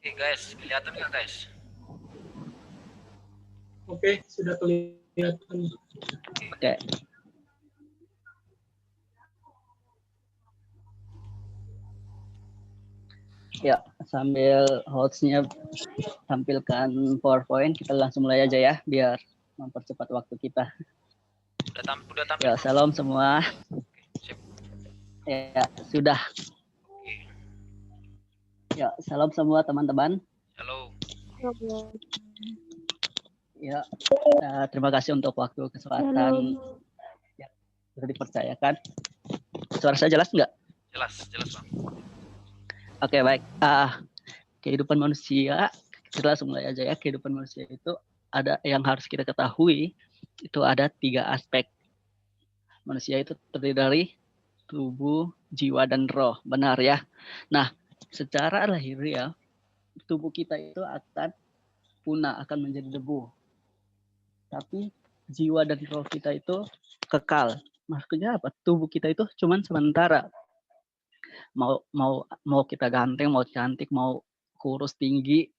Oke guys, kelihatan nggak guys? Oke, sudah kelihatan. Oke. Ya, sambil hostnya tampilkan PowerPoint, kita langsung mulai aja ya, biar mempercepat waktu kita. Udah tampil. Ya, salam semua. Sip. Ya, sudah. Oke. Ya, salam semua teman-teman. Halo. Ya, terima kasih untuk waktu kesempatan yang sudah dipercayakan. Suara saya jelas nggak? Jelas Bang. Oke, baik. Kehidupan manusia, kita langsung mulai aja ya. Kehidupan manusia itu ada yang harus kita ketahui, itu ada 3 aspek. Manusia itu terdiri dari tubuh, jiwa, dan roh. Benar ya? Nah, secara lahiriah, tubuh kita itu akan punah, akan menjadi debu. Tapi jiwa dan roh kita itu kekal. Maksudnya apa? Tubuh kita itu cuma sementara. Mau kita ganteng, mau cantik, mau kurus tinggi,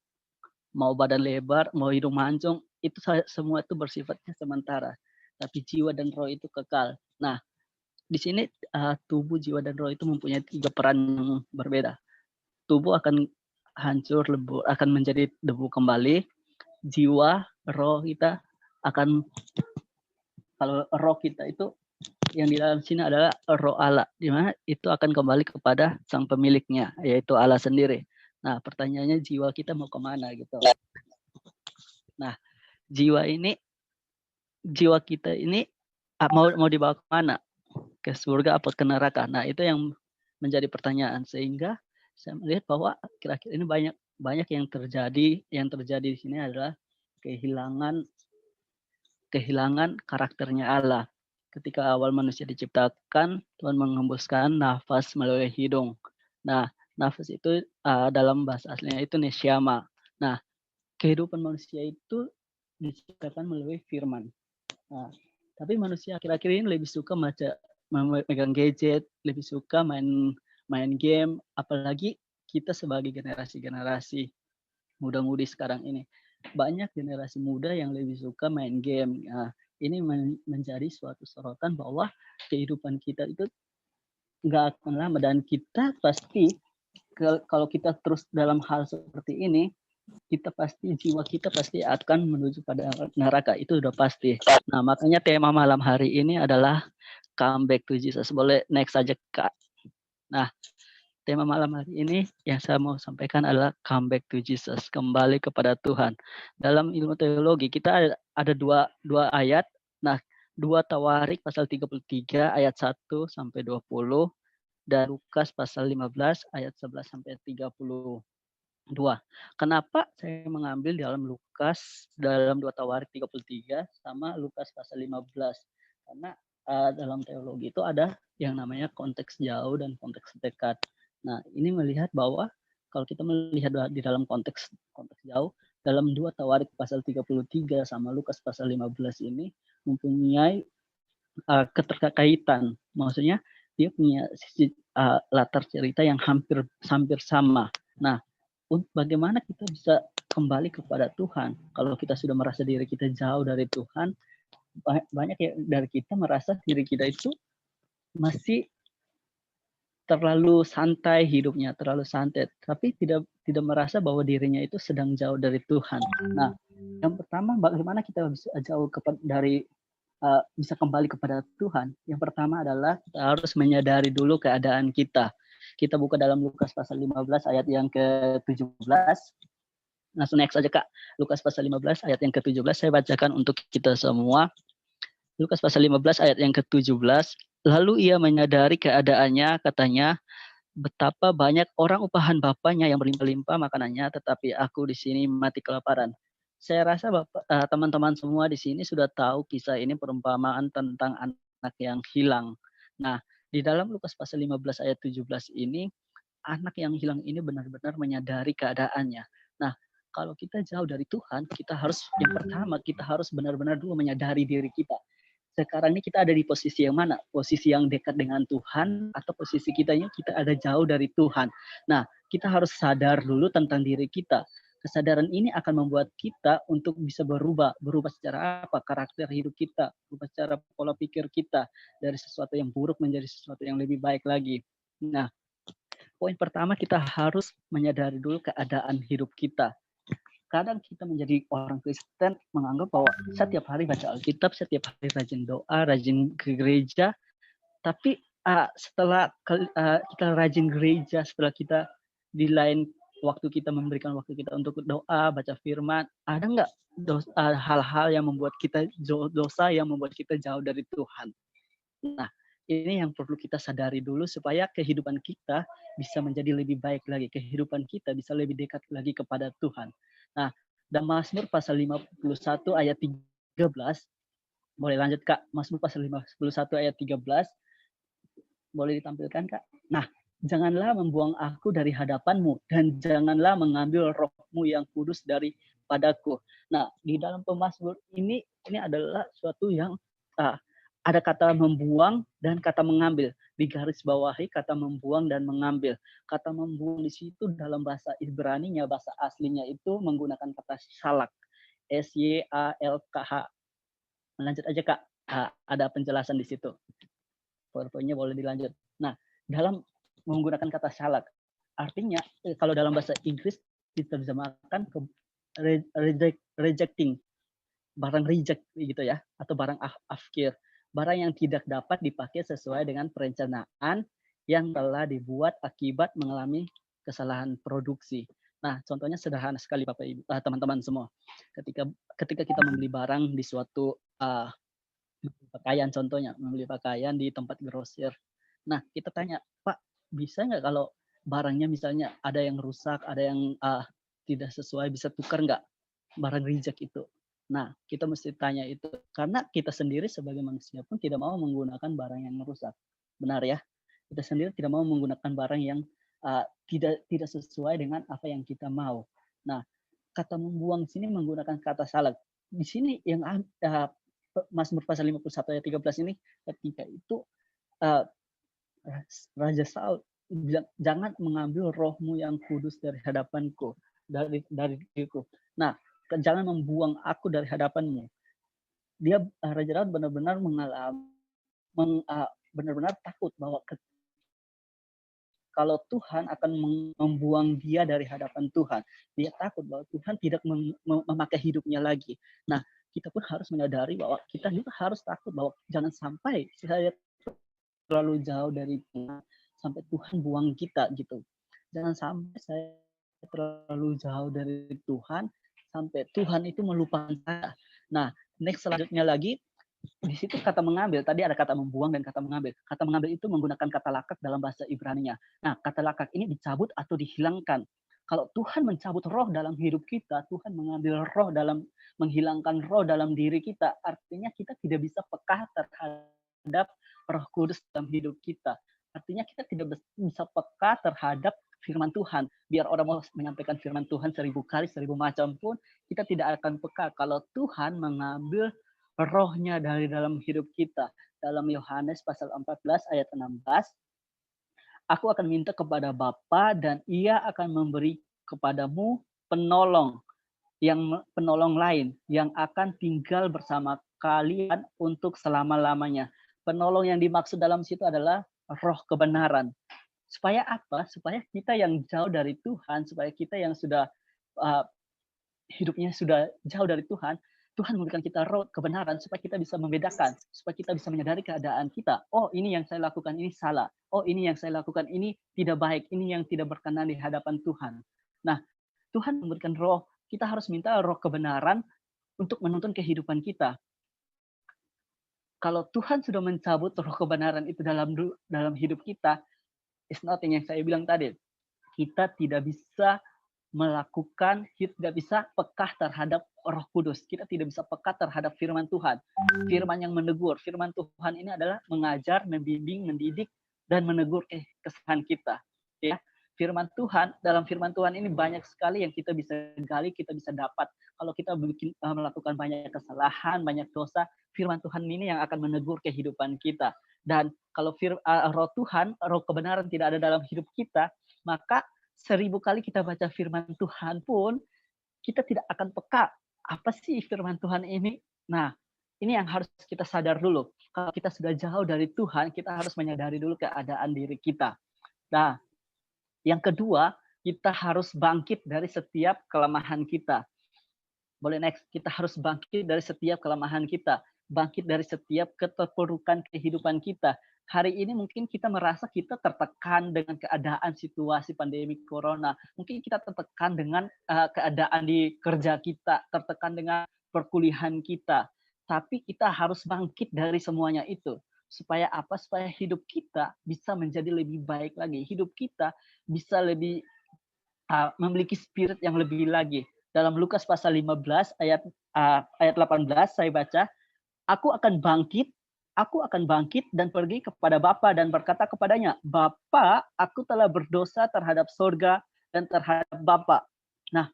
mau badan lebar, mau hidung mancung, itu semua itu bersifatnya sementara. Tapi jiwa dan roh itu kekal. Nah, di sini tubuh, jiwa, dan roh itu mempunyai 3 peran yang berbeda. Tubuh akan hancur, lebur, akan menjadi debu kembali. Jiwa, roh kita akan, kalau roh kita itu yang di dalam sini adalah roh Allah, di mana itu akan kembali kepada sang pemiliknya, yaitu Allah sendiri. Nah, pertanyaannya jiwa kita mau kemana gitu. Nah, jiwa kita ini mau dibawa kemana? Ke surga atau ke neraka? Nah, itu yang menjadi pertanyaan, sehingga saya melihat bahwa kira-kira ini banyak yang terjadi. Yang terjadi di sini adalah kehilangan karakternya Allah. Ketika awal manusia diciptakan, Tuhan mengembuskan nafas melalui hidung. Nah, nafas itu dalam bahasa aslinya itu neshama. Nah, kehidupan manusia itu diciptakan melalui firman. Nah, tapi manusia akhir-akhir ini lebih suka megang gadget, lebih suka main game, apalagi kita sebagai generasi muda-mudi sekarang ini. Banyak generasi muda yang lebih suka main game. Nah, ini menjadi suatu sorotan bahwa kehidupan kita itu nggak akan lama, dan kita pasti kalau kita terus dalam hal seperti ini, jiwa kita pasti akan menuju pada neraka, itu udah pasti. Nah, makanya tema malam hari ini adalah come back to Jesus. Boleh next saja, Kak. Nah, tema malam hari ini yang saya mau sampaikan adalah come back to Jesus, kembali kepada Tuhan. Dalam ilmu teologi kita ada dua ayat. Nah, 2 Tawarik pasal 33 ayat 1 sampai 20 dan Lukas pasal 15 ayat 11 sampai 32. Kenapa saya mengambil dalam 2 Tawarik 33 sama Lukas pasal 15? Karena dalam teologi itu ada yang namanya konteks jauh dan konteks dekat. Nah, ini melihat bahwa kalau kita melihat di dalam konteks jauh, dalam 2 Tawarik pasal 33 sama Lukas pasal 15 ini mempunyai keterkaitan. Maksudnya dia punya sisi latar cerita yang hampir sama. Nah, bagaimana kita bisa kembali kepada Tuhan kalau kita sudah merasa diri kita jauh dari Tuhan? Banyak ya dari kita merasa diri kita itu masih terlalu santai hidupnya, terlalu santai, tapi tidak merasa bahwa dirinya itu sedang jauh dari Tuhan. Nah, yang pertama, bagaimana kita bisa bisa kembali kepada Tuhan? Yang pertama adalah kita harus menyadari dulu keadaan kita. Kita buka dalam Lukas pasal 15 ayat yang ke-17. Langsung next aja, Kak. Lukas pasal 15 ayat yang ke-17 saya bacakan untuk kita semua. Lukas pasal 15 ayat yang ke-17. Lalu ia menyadari keadaannya, katanya, betapa banyak orang upahan bapaknya yang berlimpah-limpah makanannya, tetapi aku di sini mati kelaparan. Saya rasa teman-teman semua di sini sudah tahu kisah ini, perumpamaan tentang anak yang hilang. Nah, di dalam Lukas pasal 15 ayat 17 ini, anak yang hilang ini benar-benar menyadari keadaannya. Nah, kalau kita jauh dari Tuhan, yang pertama kita harus benar-benar dulu menyadari diri kita. sekarang ini kita ada di posisi yang mana? Posisi yang dekat dengan Tuhan atau posisi kita ada jauh dari Tuhan. Nah, kita harus sadar dulu tentang diri kita. Kesadaran ini akan membuat kita untuk bisa berubah. Berubah secara apa? Karakter hidup kita, berubah secara pola pikir kita dari sesuatu yang buruk menjadi sesuatu yang lebih baik lagi. Nah, poin pertama kita harus menyadari dulu keadaan hidup kita. Kadang kita menjadi orang Kristen menganggap bahwa setiap hari baca Alkitab, setiap hari rajin doa, rajin ke gereja, tapi setelah kita rajin gereja, setelah kita di lain waktu kita memberikan waktu kita untuk doa, baca firman, ada nggak hal-hal yang membuat kita dosa yang membuat kita jauh dari Tuhan? Nah, ini yang perlu kita sadari dulu supaya kehidupan kita bisa menjadi lebih baik lagi. Kehidupan kita bisa lebih dekat lagi kepada Tuhan. Nah, dan Mazmur pasal 51 ayat 13, boleh lanjut Kak, Mazmur pasal 51 ayat 13, boleh ditampilkan Kak? Nah, janganlah membuang aku dari hadapanmu, dan janganlah mengambil rohmu yang kudus daripadaku. Nah, di dalam pemazmur ini adalah suatu yang ada kata membuang dan kata mengambil. Di garis bawahi kata membuang dan mengambil. Kata membuang di situ dalam bahasa Ibrani-nya, bahasa aslinya itu menggunakan kata shalak. S-Y-A-L-K-H. Lanjut aja Kak, ada penjelasan di situ. PowerPoint-nya boleh dilanjut. Nah, dalam menggunakan kata shalak, artinya kalau dalam bahasa Inggris diterjemahkan ke rejecting, barang reject gitu ya, atau barang afkir, barang yang tidak dapat dipakai sesuai dengan perencanaan yang telah dibuat akibat mengalami kesalahan produksi. Nah, contohnya sederhana sekali Bapak Ibu, teman-teman semua. Ketika kita membeli barang di suatu pakaian, contohnya membeli pakaian di tempat grosir. Nah, kita tanya, Pak, bisa nggak kalau barangnya misalnya ada yang rusak, ada yang tidak sesuai, bisa tukar nggak barang reject itu? Nah, kita mesti tanya itu karena kita sendiri sebagai manusia pun tidak mau menggunakan barang yang rusak, benar ya? Kita sendiri tidak mau menggunakan barang yang tidak sesuai dengan apa yang kita mau. Nah, kata membuang sini menggunakan kata salah. Di sini yang Mazmur pasal 51 ayat 13 ini ketika itu Raja Saul bilang, jangan mengambil rohmu yang kudus dari hadapanku, dari diriku. Nah, jangan membuang aku dari hadapanmu. Dia Raja Daud benar-benar mengalami benar-benar takut bahwa kalau Tuhan akan membuang dia dari hadapan Tuhan. Dia takut bahwa Tuhan tidak memakai hidupnya lagi. Nah, kita pun harus menyadari bahwa kita juga harus takut bahwa jangan sampai saya terlalu jauh dari Tuhan sampai Tuhan buang kita gitu. Jangan sampai saya terlalu jauh dari Tuhan sampai Tuhan itu melupakan saya. Nah, next selanjutnya lagi di situ kata mengambil, tadi ada kata membuang dan kata mengambil. Kata mengambil itu menggunakan kata lakak dalam bahasa Ibrani-nya. Nah, kata lakak ini dicabut atau dihilangkan. Kalau Tuhan mencabut roh dalam hidup kita, Tuhan mengambil roh dalam, menghilangkan roh dalam diri kita, artinya kita tidak bisa peka terhadap Roh Kudus dalam hidup kita. Artinya kita tidak bisa peka terhadap firman Tuhan. Biar orang mau menyampaikan firman Tuhan 1000 kali, 1000 macam pun, kita tidak akan peka kalau Tuhan mengambil rohnya dari dalam hidup kita. Dalam Yohanes pasal 14 ayat 16, aku akan minta kepada Bapa dan ia akan memberi kepadamu penolong lain yang akan tinggal bersama kalian untuk selama-lamanya. Penolong yang dimaksud dalam situ adalah roh kebenaran. Supaya apa? Supaya kita yang jauh dari Tuhan, supaya kita yang sudah hidupnya sudah jauh dari Tuhan, Tuhan memberikan kita roh kebenaran supaya kita bisa membedakan, supaya kita bisa menyadari keadaan kita. Oh, ini yang saya lakukan ini salah. Oh, ini yang saya lakukan ini tidak baik. Ini yang tidak berkenan di hadapan Tuhan. Nah, Tuhan memberikan roh. Kita harus minta roh kebenaran untuk menuntun kehidupan kita. Kalau Tuhan sudah mencabut roh kebenaran itu dalam hidup kita, it's nothing yang saya bilang tadi. Kita tidak bisa melakukan, kita tidak bisa peka terhadap Roh Kudus. Kita tidak bisa peka terhadap firman Tuhan. Firman yang menegur. Firman Tuhan ini adalah mengajar, membimbing, mendidik, dan menegur kesalahan kita. Ya, firman Tuhan, dalam firman Tuhan ini banyak sekali yang kita bisa gali, kita bisa dapat. kalau kita melakukan banyak kesalahan, banyak dosa, firman Tuhan ini yang akan menegur kehidupan kita. Dan kalau roh Tuhan, roh kebenaran tidak ada dalam hidup kita, maka 1000 kali kita baca firman Tuhan pun kita tidak akan peka. Apa sih firman Tuhan ini? Nah, ini yang harus kita sadar dulu. Kalau kita sudah jauh dari Tuhan, kita harus menyadari dulu keadaan diri kita. Nah, yang kedua, kita harus bangkit dari setiap kelemahan kita. Boleh next, kita harus bangkit dari setiap kelemahan kita. Bangkit dari setiap keterpurukan kehidupan kita. Hari ini mungkin kita merasa kita tertekan dengan keadaan situasi pandemi corona. Mungkin kita tertekan dengan keadaan di kerja kita, tertekan dengan perkuliahan kita. Tapi kita harus bangkit dari semuanya itu. Supaya apa? Supaya hidup kita bisa menjadi lebih baik lagi. Hidup kita bisa lebih memiliki spirit yang lebih lagi. Dalam Lukas pasal 15 ayat 18 saya baca, Aku akan bangkit dan pergi kepada Bapa dan berkata kepadanya, Bapa, aku telah berdosa terhadap sorga dan terhadap Bapa. Nah,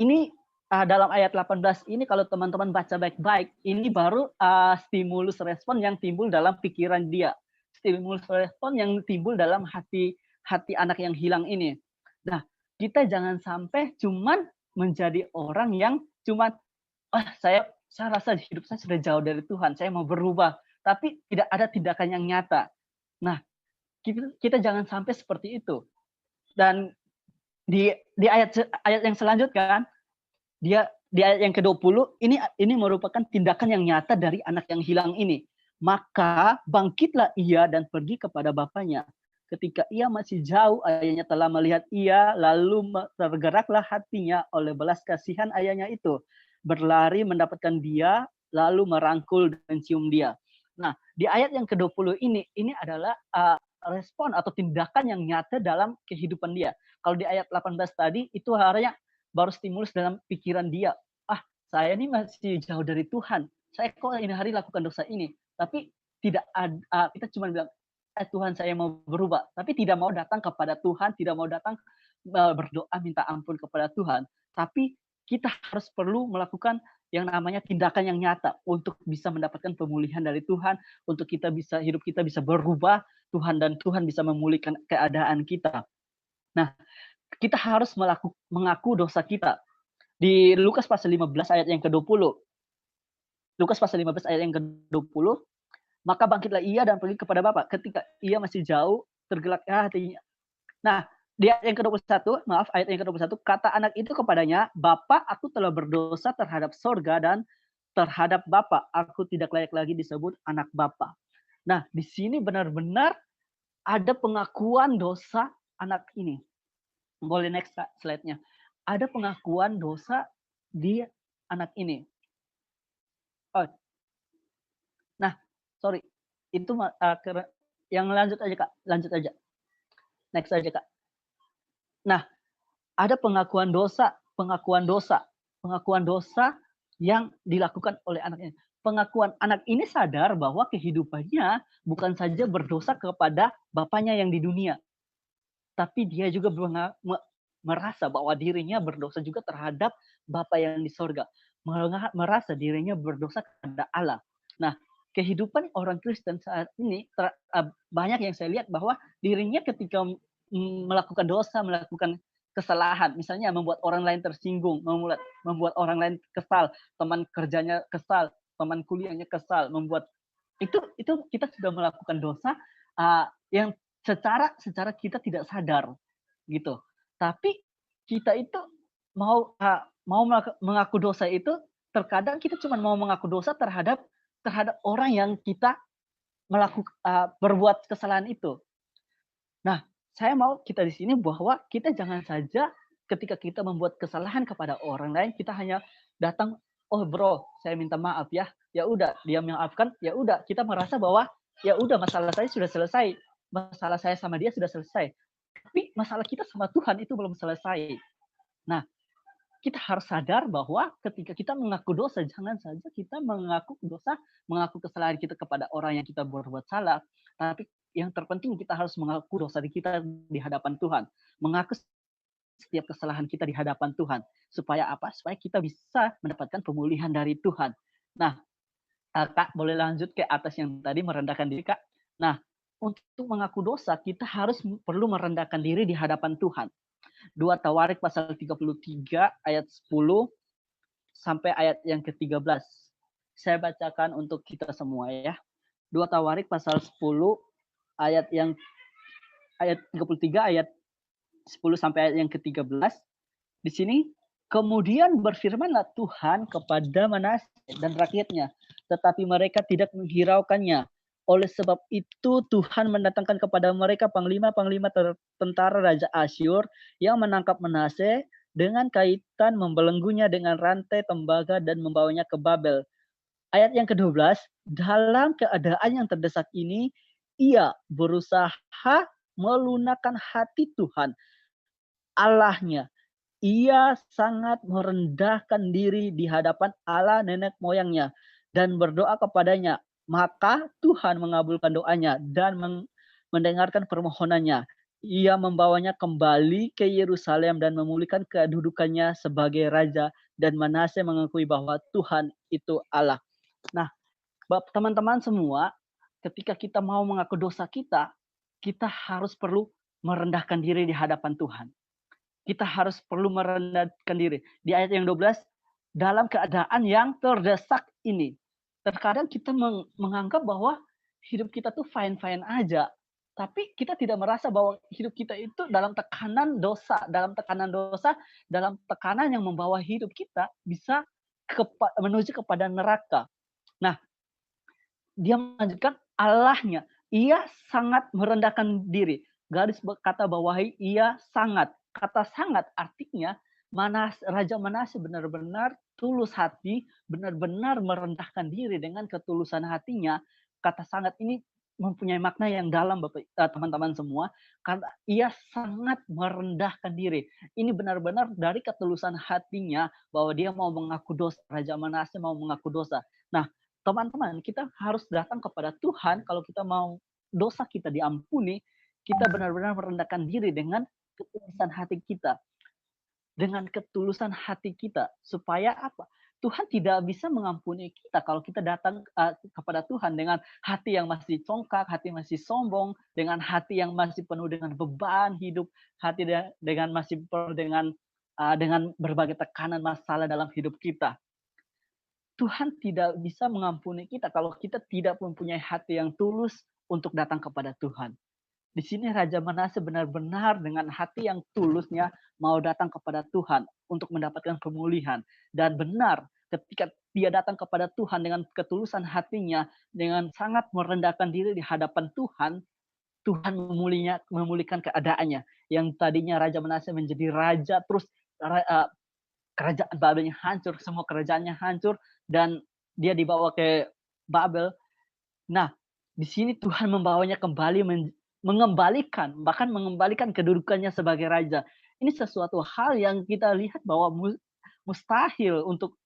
ini dalam ayat 18 ini kalau teman-teman baca baik-baik, ini baru stimulus respon yang timbul dalam pikiran dia. Stimulus respon yang timbul dalam hati anak yang hilang ini. Nah, kita jangan sampai cuman menjadi orang yang cuman saya rasa hidup saya sudah jauh dari Tuhan, saya mau berubah, tapi tidak ada tindakan yang nyata. Nah, kita jangan sampai seperti itu. Dan di ayat yang selanjutnya, di ayat yang ke-20, ini merupakan tindakan yang nyata dari anak yang hilang ini. Maka bangkitlah ia dan pergi kepada bapaknya. Ketika ia masih jauh, ayahnya telah melihat ia, lalu tergeraklah hatinya oleh belas kasihan ayahnya itu. Berlari mendapatkan dia, lalu merangkul dan cium dia. Nah, di ayat yang ke-20 ini adalah respon atau tindakan yang nyata dalam kehidupan dia. Kalau di ayat 18 tadi, itu hanya baru stimulus dalam pikiran dia. Saya ini masih jauh dari Tuhan. Saya kok ini hari lakukan dosa ini. Tapi tidak ada, kita cuma bilang, Tuhan saya mau berubah, tapi tidak mau datang kepada Tuhan, tidak mau datang berdoa minta ampun kepada Tuhan. Tapi kita harus perlu melakukan yang namanya tindakan yang nyata untuk bisa mendapatkan pemulihan dari Tuhan, untuk hidup kita bisa berubah, dan Tuhan bisa memulihkan keadaan kita. Nah, kita harus mengaku dosa kita. Di Lukas pasal 15 ayat yang ke-20. Lukas pasal 15 ayat yang ke-20. Maka bangkitlah ia dan pergi kepada Bapa. Ketika ia masih jauh, tergeraklah hatinya. Nah, di ayat yang ke-21, ayat yang ke-21, kata anak itu kepadanya, Bapa, aku telah berdosa terhadap sorga dan terhadap Bapa. Aku tidak layak lagi disebut anak Bapa. Nah, di sini benar-benar ada pengakuan dosa anak ini. Boleh next slide-nya. Ada pengakuan dosa di anak ini. Nah, sorry, itu yang lanjut aja Kak, lanjut aja. Next aja Kak. Nah, ada pengakuan dosa yang dilakukan oleh anak ini. Pengakuan anak ini sadar bahwa kehidupannya bukan saja berdosa kepada bapaknya yang di dunia, tapi dia juga merasa bahwa dirinya berdosa juga terhadap Bapa yang di sorga. Merasa dirinya berdosa kepada Allah. Nah, kehidupan orang Kristen saat ini banyak yang saya lihat bahwa dirinya ketika melakukan dosa, melakukan kesalahan, misalnya membuat orang lain tersinggung, membuat orang lain kesal, teman kerjanya kesal, teman kuliahnya kesal, membuat itu kita sudah melakukan dosa yang secara kita tidak sadar gitu. Tapi kita itu mau mengaku dosa itu, terkadang kita cuma mau mengaku dosa terhadap orang yang kita berbuat kesalahan itu. Nah, saya mau kita di sini bahwa kita jangan saja ketika kita membuat kesalahan kepada orang lain, kita hanya datang, oh bro, saya minta maaf ya. Ya udah, dia maafkan, ya udah, kita merasa bahwa ya udah masalah saya sudah selesai. Masalah saya sama dia sudah selesai. Tapi masalah kita sama Tuhan itu belum selesai. Nah, kita harus sadar bahwa ketika kita mengaku dosa, jangan saja kita mengaku kesalahan kita kepada orang yang kita berbuat salah, tapi yang terpenting kita harus mengaku dosa kita di hadapan Tuhan. Mengaku setiap kesalahan kita di hadapan Tuhan. Supaya apa? Supaya kita bisa mendapatkan pemulihan dari Tuhan. Nah, Kak, boleh lanjut ke atas yang tadi merendahkan diri, Kak. Nah, untuk mengaku dosa, kita perlu merendahkan diri di hadapan Tuhan. 2 Tawarik pasal 33 ayat 10 sampai ayat yang ke-13. Saya bacakan untuk kita semua ya. 2 Tawarik pasal 10 ayat 33 ayat 10 sampai ayat yang ke-13. Di sini kemudian berfirmanlah Tuhan kepada Manasye dan rakyatnya, tetapi mereka tidak menghiraukannya. Oleh sebab itu Tuhan mendatangkan kepada mereka panglima-panglima tentara Raja Asyur yang menangkap Manasye dengan kaitan membelenggunya dengan rantai tembaga dan membawanya ke Babel. Ayat yang ke-12, dalam keadaan yang terdesak ini, ia berusaha melunakkan hati Tuhan Allahnya. Ia sangat merendahkan diri di hadapan Allah nenek moyangnya dan berdoa kepadanya. Maka Tuhan mengabulkan doanya dan mendengarkan permohonannya. Ia membawanya kembali ke Yerusalem dan memulihkan kedudukannya sebagai raja, dan Manasye mengakui bahwa Tuhan itu Allah. Nah, teman-teman semua, ketika kita mau mengaku dosa kita harus perlu merendahkan diri di hadapan Tuhan. Kita harus perlu merendahkan diri. Di ayat yang 12, dalam keadaan yang terdesak ini. Terkadang kita menganggap bahwa hidup kita tuh fine-fine aja. Tapi kita tidak merasa bahwa hidup kita itu dalam tekanan dosa. Dalam tekanan yang membawa hidup kita bisa menuju kepada neraka. Nah, dia melanjutkan Allahnya. Ia sangat merendahkan diri. Garis kata bawahi ia sangat. Kata sangat artinya Raja Manasye benar-benar tulus hati, benar-benar merendahkan diri dengan ketulusan hatinya. Kata sangat ini mempunyai makna yang dalam, teman-teman semua, karena ia sangat merendahkan diri. Ini benar-benar dari ketulusan hatinya bahwa dia mau mengaku dosa. Raja Manasye mau mengaku dosa. Nah, teman-teman, kita harus datang kepada Tuhan kalau kita mau dosa kita diampuni, kita benar-benar merendahkan diri dengan ketulusan hati kita. Dengan ketulusan hati kita. Supaya apa? Tuhan tidak bisa mengampuni kita kalau kita datang kepada Tuhan dengan hati yang masih congkak, hati masih sombong, dengan hati yang masih penuh dengan beban hidup, hati dengan masih penuh dengan berbagai tekanan masalah dalam hidup kita. Tuhan tidak bisa mengampuni kita kalau kita tidak mempunyai hati yang tulus untuk datang kepada Tuhan. Di sini Raja Manasye benar-benar dengan hati yang tulusnya mau datang kepada Tuhan untuk mendapatkan pemulihan. Dan benar ketika dia datang kepada Tuhan dengan ketulusan hatinya, dengan sangat merendahkan diri di hadapan Tuhan, Tuhan memulihkan keadaannya. Yang tadinya Raja Manasye menjadi raja, terus kerajaan Babelnya hancur, semua kerajaannya hancur, dan dia dibawa ke Babel. Nah, di sini Tuhan membawanya kembali bahkan mengembalikan kedudukannya sebagai raja. Ini sesuatu hal yang kita lihat bahwa mustahil untuk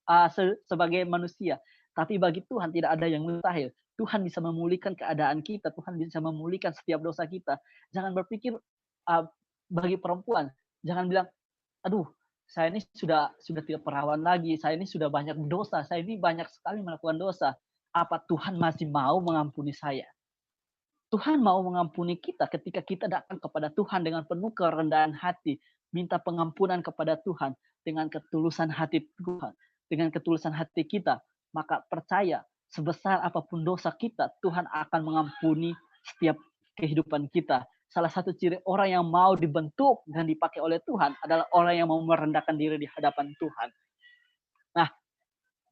sebagai manusia. Tapi bagi Tuhan tidak ada yang mustahil. Tuhan bisa memulihkan keadaan kita. Tuhan bisa memulihkan setiap dosa kita. Jangan berpikir bagi perempuan. Jangan bilang, aduh, saya ini sudah tidak perawan lagi. Saya ini sudah banyak dosa. Saya ini banyak sekali melakukan dosa. Apa Tuhan masih mau mengampuni saya? Tuhan mau mengampuni kita ketika kita datang kepada Tuhan dengan penuh kerendahan hati, minta pengampunan kepada Tuhan dengan ketulusan hati Tuhan, dengan ketulusan hati kita, maka percaya sebesar apapun dosa kita, Tuhan akan mengampuni setiap kehidupan kita. Salah satu ciri orang yang mau dibentuk dan dipakai oleh Tuhan adalah orang yang mau merendahkan diri di hadapan Tuhan. Nah,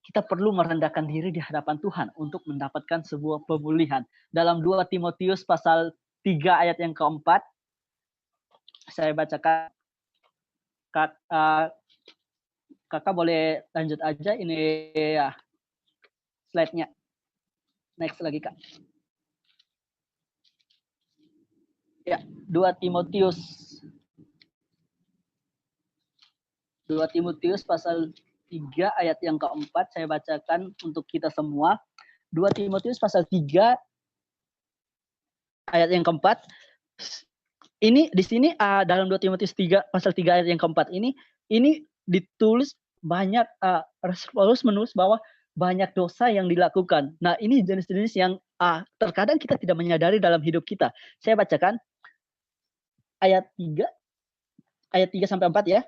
kita perlu merendahkan diri di hadapan Tuhan untuk mendapatkan sebuah pemulihan. Dalam 2 Timotius pasal 3 ayat yang keempat, saya bacakan. Kakak boleh lanjut aja, ini ya slide-nya. Next lagi, Kak. Ya, 2 Timotius pasal 3 ayat yang keempat, saya bacakan untuk kita semua. 2 Timotius pasal 3 ayat yang keempat. Ini di sini dalam 2 Timotius 3 pasal 3 ayat yang keempat ini ditulis banyak Rasul Paulus menulis bahwa banyak dosa yang dilakukan. Nah, ini jenis-jenis yang terkadang kita tidak menyadari dalam hidup kita. Saya bacakan ayat 3 sampai 4 ya.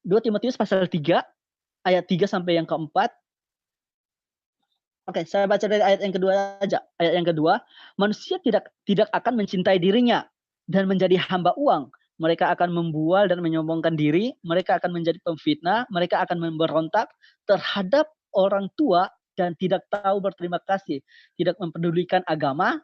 2 Timotius pasal 3 ayat 3 sampai yang keempat. Oke, saya baca dari ayat yang kedua aja. Ayat yang kedua, manusia tidak akan mencintai dirinya dan menjadi hamba uang. Mereka akan membual dan menyombongkan diri. Mereka akan menjadi pemfitnah. Mereka akan memberontak terhadap orang tua dan tidak tahu berterima kasih. Tidak mempedulikan agama.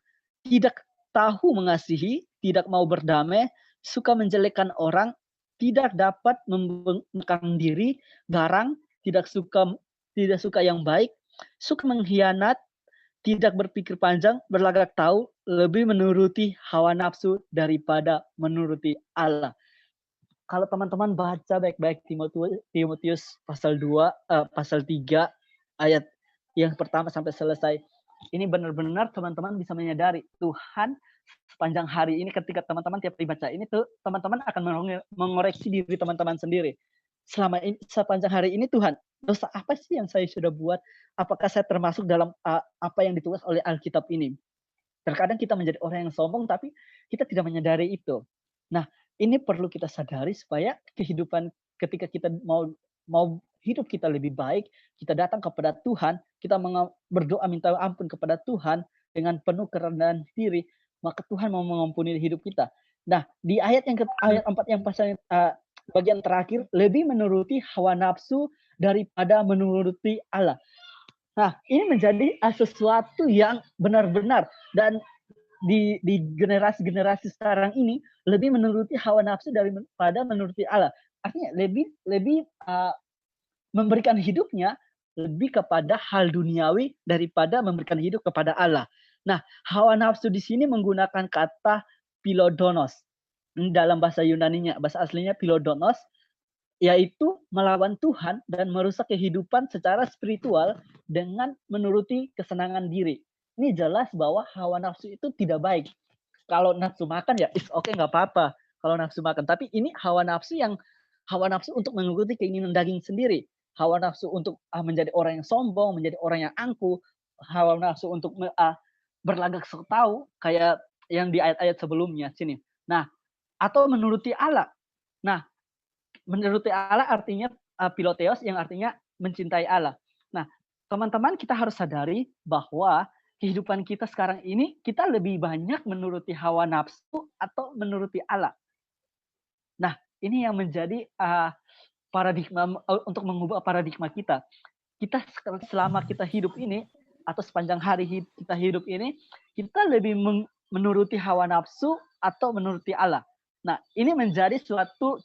Tidak tahu mengasihi. Tidak mau berdamai. Suka menjelekkan orang. Tidak dapat membangkang diri. Garang. Tidak suka yang baik. Suka mengkhianat, tidak berpikir panjang, berlagak tahu, lebih menuruti hawa nafsu daripada menuruti Allah. Kalau teman-teman baca baik-baik Timotius pasal 2, pasal 3 ayat yang pertama sampai selesai. Ini benar-benar teman-teman bisa menyadari Tuhan sepanjang hari ini ketika teman-teman tiap dibaca ini tuh teman-teman akan mengoreksi diri teman-teman sendiri. Selama ini sepanjang hari ini Tuhan, dosa apa sih yang saya sudah buat? Apakah saya termasuk dalam apa yang ditulis oleh Alkitab ini? Terkadang kita menjadi orang yang sombong tapi kita tidak menyadari itu. Nah, ini perlu kita sadari supaya kehidupan ketika kita mau hidup kita lebih baik, kita datang kepada Tuhan, kita berdoa minta ampun kepada Tuhan dengan penuh kerendahan diri, maka Tuhan mau mengampuni hidup kita. Nah, di ayat 4 yang pasal bagian terakhir, lebih menuruti hawa nafsu daripada menuruti Allah. Nah, ini menjadi sesuatu yang benar-benar dan di generasi-generasi sekarang ini lebih menuruti hawa nafsu daripada menuruti Allah. Artinya lebih memberikan hidupnya lebih kepada hal duniawi daripada memberikan hidup kepada Allah. Nah, hawa nafsu di sini menggunakan kata philodonos. Dalam bahasa Yunaninya, bahasa aslinya philodonos, yaitu melawan Tuhan dan merusak kehidupan secara spiritual dengan menuruti kesenangan diri. Ini jelas bahwa hawa nafsu itu tidak baik. Kalau nafsu makan ya it's okay, nggak apa-apa kalau nafsu makan. Tapi ini hawa nafsu untuk mengikuti keinginan daging sendiri. Hawa nafsu untuk menjadi orang yang sombong, menjadi orang yang angkuh. Hawa nafsu untuk berlagak sok tahu kayak yang di ayat-ayat sebelumnya sini. Nah, atau menuruti Allah. Nah, menuruti Allah artinya philotheos yang artinya mencintai Allah. Nah, teman-teman kita harus sadari bahwa kehidupan kita sekarang ini kita lebih banyak menuruti hawa nafsu atau menuruti Allah. Nah, ini yang menjadi paradigma untuk mengubah paradigma kita. Kita selama kita hidup ini atau sepanjang hari kita hidup ini, kita lebih menuruti hawa nafsu atau menuruti Allah. Nah, ini menjadi suatu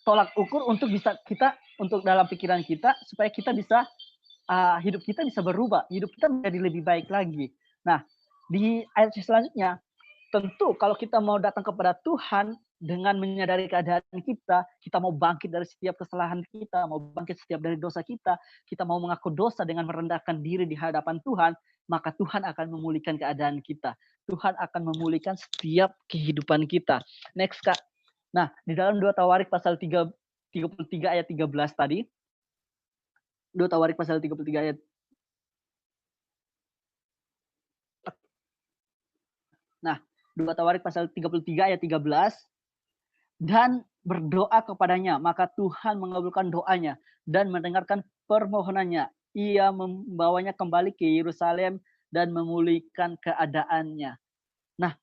tolak ukur untuk bisa kita untuk dalam pikiran kita supaya kita bisa hidup kita bisa berubah, hidup kita menjadi lebih baik lagi. Nah, di ayat selanjutnya, tentu kalau kita mau datang kepada Tuhan dengan menyadari keadaan kita mau bangkit dari setiap kesalahan kita, mau bangkit setiap dari dosa kita mau mengaku dosa dengan merendahkan diri di hadapan Tuhan, maka Tuhan akan memulihkan keadaan kita. Tuhan akan memulihkan setiap kehidupan kita. Next, Kak. Nah, di dalam 2 Tawarik pasal 33 ayat 13 tadi, 2 Tawarik pasal 33 ayat. Nah, 2 Tawarik pasal 33 ayat 13, dan berdoa kepadanya, maka Tuhan mengabulkan doanya dan mendengarkan permohonannya. Ia membawanya kembali ke Yerusalem dan memulihkan keadaannya. Nah,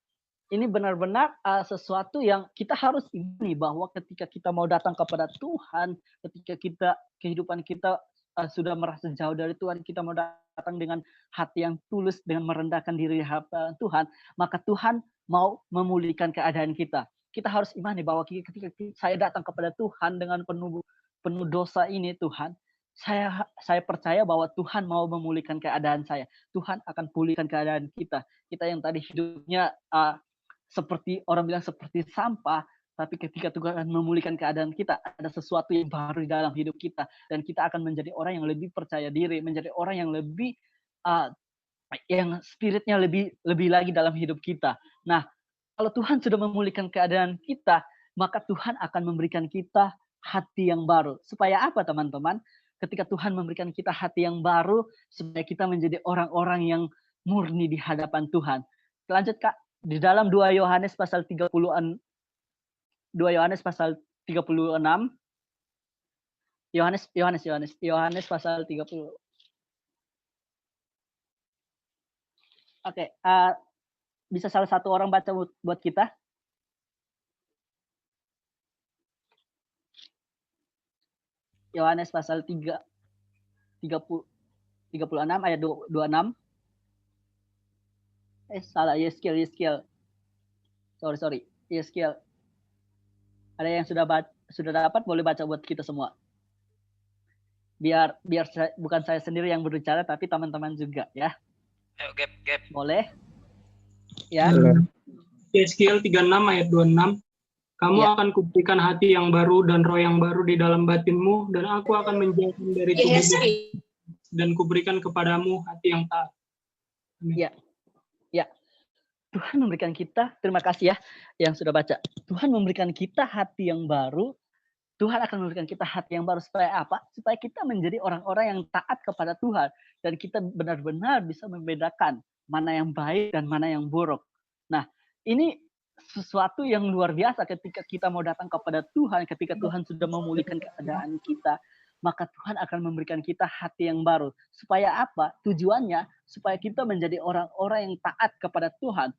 ini benar-benar sesuatu yang kita harus imani bahwa ketika kita mau datang kepada Tuhan, ketika kehidupan kita sudah merasa jauh dari Tuhan, kita mau datang dengan hati yang tulus, dengan merendahkan diri di hadapan Tuhan, maka Tuhan mau memulihkan keadaan kita. Kita harus imani bahwa ketika saya datang kepada Tuhan dengan penuh dosa ini, Tuhan, saya percaya bahwa Tuhan mau memulihkan keadaan saya. Tuhan akan pulihkan keadaan kita. Kita yang tadi hidupnya seperti orang bilang seperti sampah, tapi ketika Tuhan memulihkan keadaan kita, ada sesuatu yang baru di dalam hidup kita, dan kita akan menjadi orang yang lebih percaya diri, menjadi orang yang lebih yang spiritnya lebih lagi dalam hidup kita. Nah, Kalau Tuhan sudah memulihkan keadaan kita, maka Tuhan akan memberikan kita hati yang baru. Supaya apa teman-teman? Ketika Tuhan memberikan kita hati yang baru, supaya kita menjadi orang-orang yang murni di hadapan Tuhan. Lanjut Kak, di dalam 2 Yohanes pasal 30-an 2 Yohanes pasal 36. Yohanes pasal 30. Oke, bisa salah satu orang baca buat kita? Yohanes pasal 36 ayat 26. Salah, Yeskiel. Sorry. Yeskiel. Ada yang sudah dapat, boleh baca buat kita semua. Biar bukan saya sendiri yang berbicara, tapi teman-teman juga ya. Ayo, Gap. Boleh? Ya. Yeskiel 36 ayat 26. Kamu akan kuberikan hati yang baru dan roh yang baru di dalam batinmu, dan aku akan menjauhkan dari tubuhmu dan kuberikan kepadamu hati yang taat. Ya. Tuhan memberikan kita, terima kasih ya yang sudah baca. Tuhan memberikan kita hati yang baru. Tuhan akan memberikan kita hati yang baru supaya apa? Supaya kita menjadi orang-orang yang taat kepada Tuhan. Dan kita benar-benar bisa membedakan mana yang baik dan mana yang buruk. Nah, ini sesuatu yang luar biasa ketika kita mau datang kepada Tuhan, ketika Tuhan sudah memulihkan keadaan kita, maka Tuhan akan memberikan kita hati yang baru. Supaya apa? Tujuannya supaya kita menjadi orang-orang yang taat kepada Tuhan,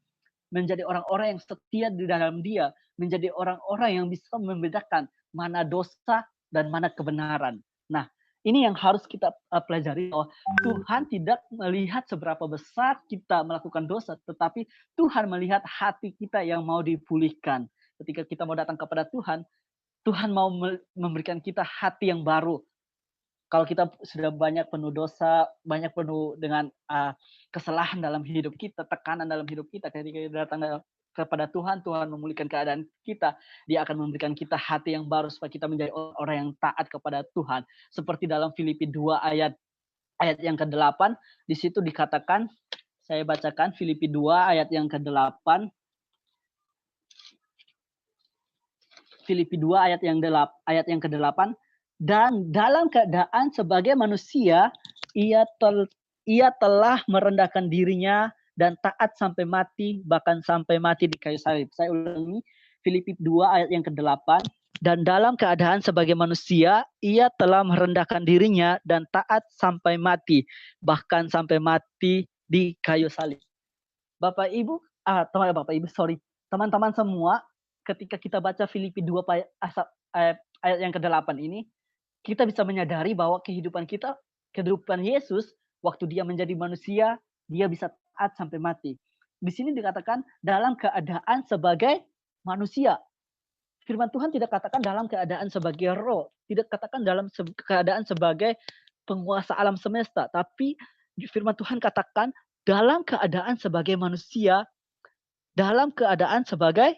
menjadi orang-orang yang setia di dalam Dia, menjadi orang-orang yang bisa membedakan mana dosa dan mana kebenaran. Nah, ini yang harus kita pelajari, bahwa Tuhan tidak melihat seberapa besar kita melakukan dosa, tetapi Tuhan melihat hati kita yang mau dipulihkan. Ketika kita mau datang kepada Tuhan, Tuhan mau memberikan kita hati yang baru. Kalau kita sudah banyak penuh dosa, banyak penuh dengan kesalahan dalam hidup kita, tekanan dalam hidup kita, ketika kita datang kepada Tuhan, Tuhan memulihkan keadaan kita, Dia akan memberikan kita hati yang baru supaya kita menjadi orang yang taat kepada Tuhan. Seperti dalam Filipi 2 ayat yang ke-8, di situ dikatakan, saya bacakan Filipi 2 ayat yang ke-8. Filipi 2 ayat yang ke-8. Dan dalam keadaan sebagai manusia, ia telah merendahkan dirinya dan taat sampai mati, bahkan sampai mati di kayu salib. Saya ulangi, Filipi 2 ayat yang ke-8. Dan dalam keadaan sebagai manusia, ia telah merendahkan dirinya dan taat sampai mati, bahkan sampai mati di kayu salib. Teman-teman semua, ketika kita baca Filipi 2 ayat yang ke-8 ini, kita bisa menyadari bahwa kehidupan Yesus, waktu Dia menjadi manusia, Dia bisa taat sampai mati. Di sini dikatakan dalam keadaan sebagai manusia. Firman Tuhan tidak katakan dalam keadaan sebagai roh, tidak katakan dalam keadaan sebagai penguasa alam semesta, tapi firman Tuhan katakan dalam keadaan sebagai manusia, dalam keadaan sebagai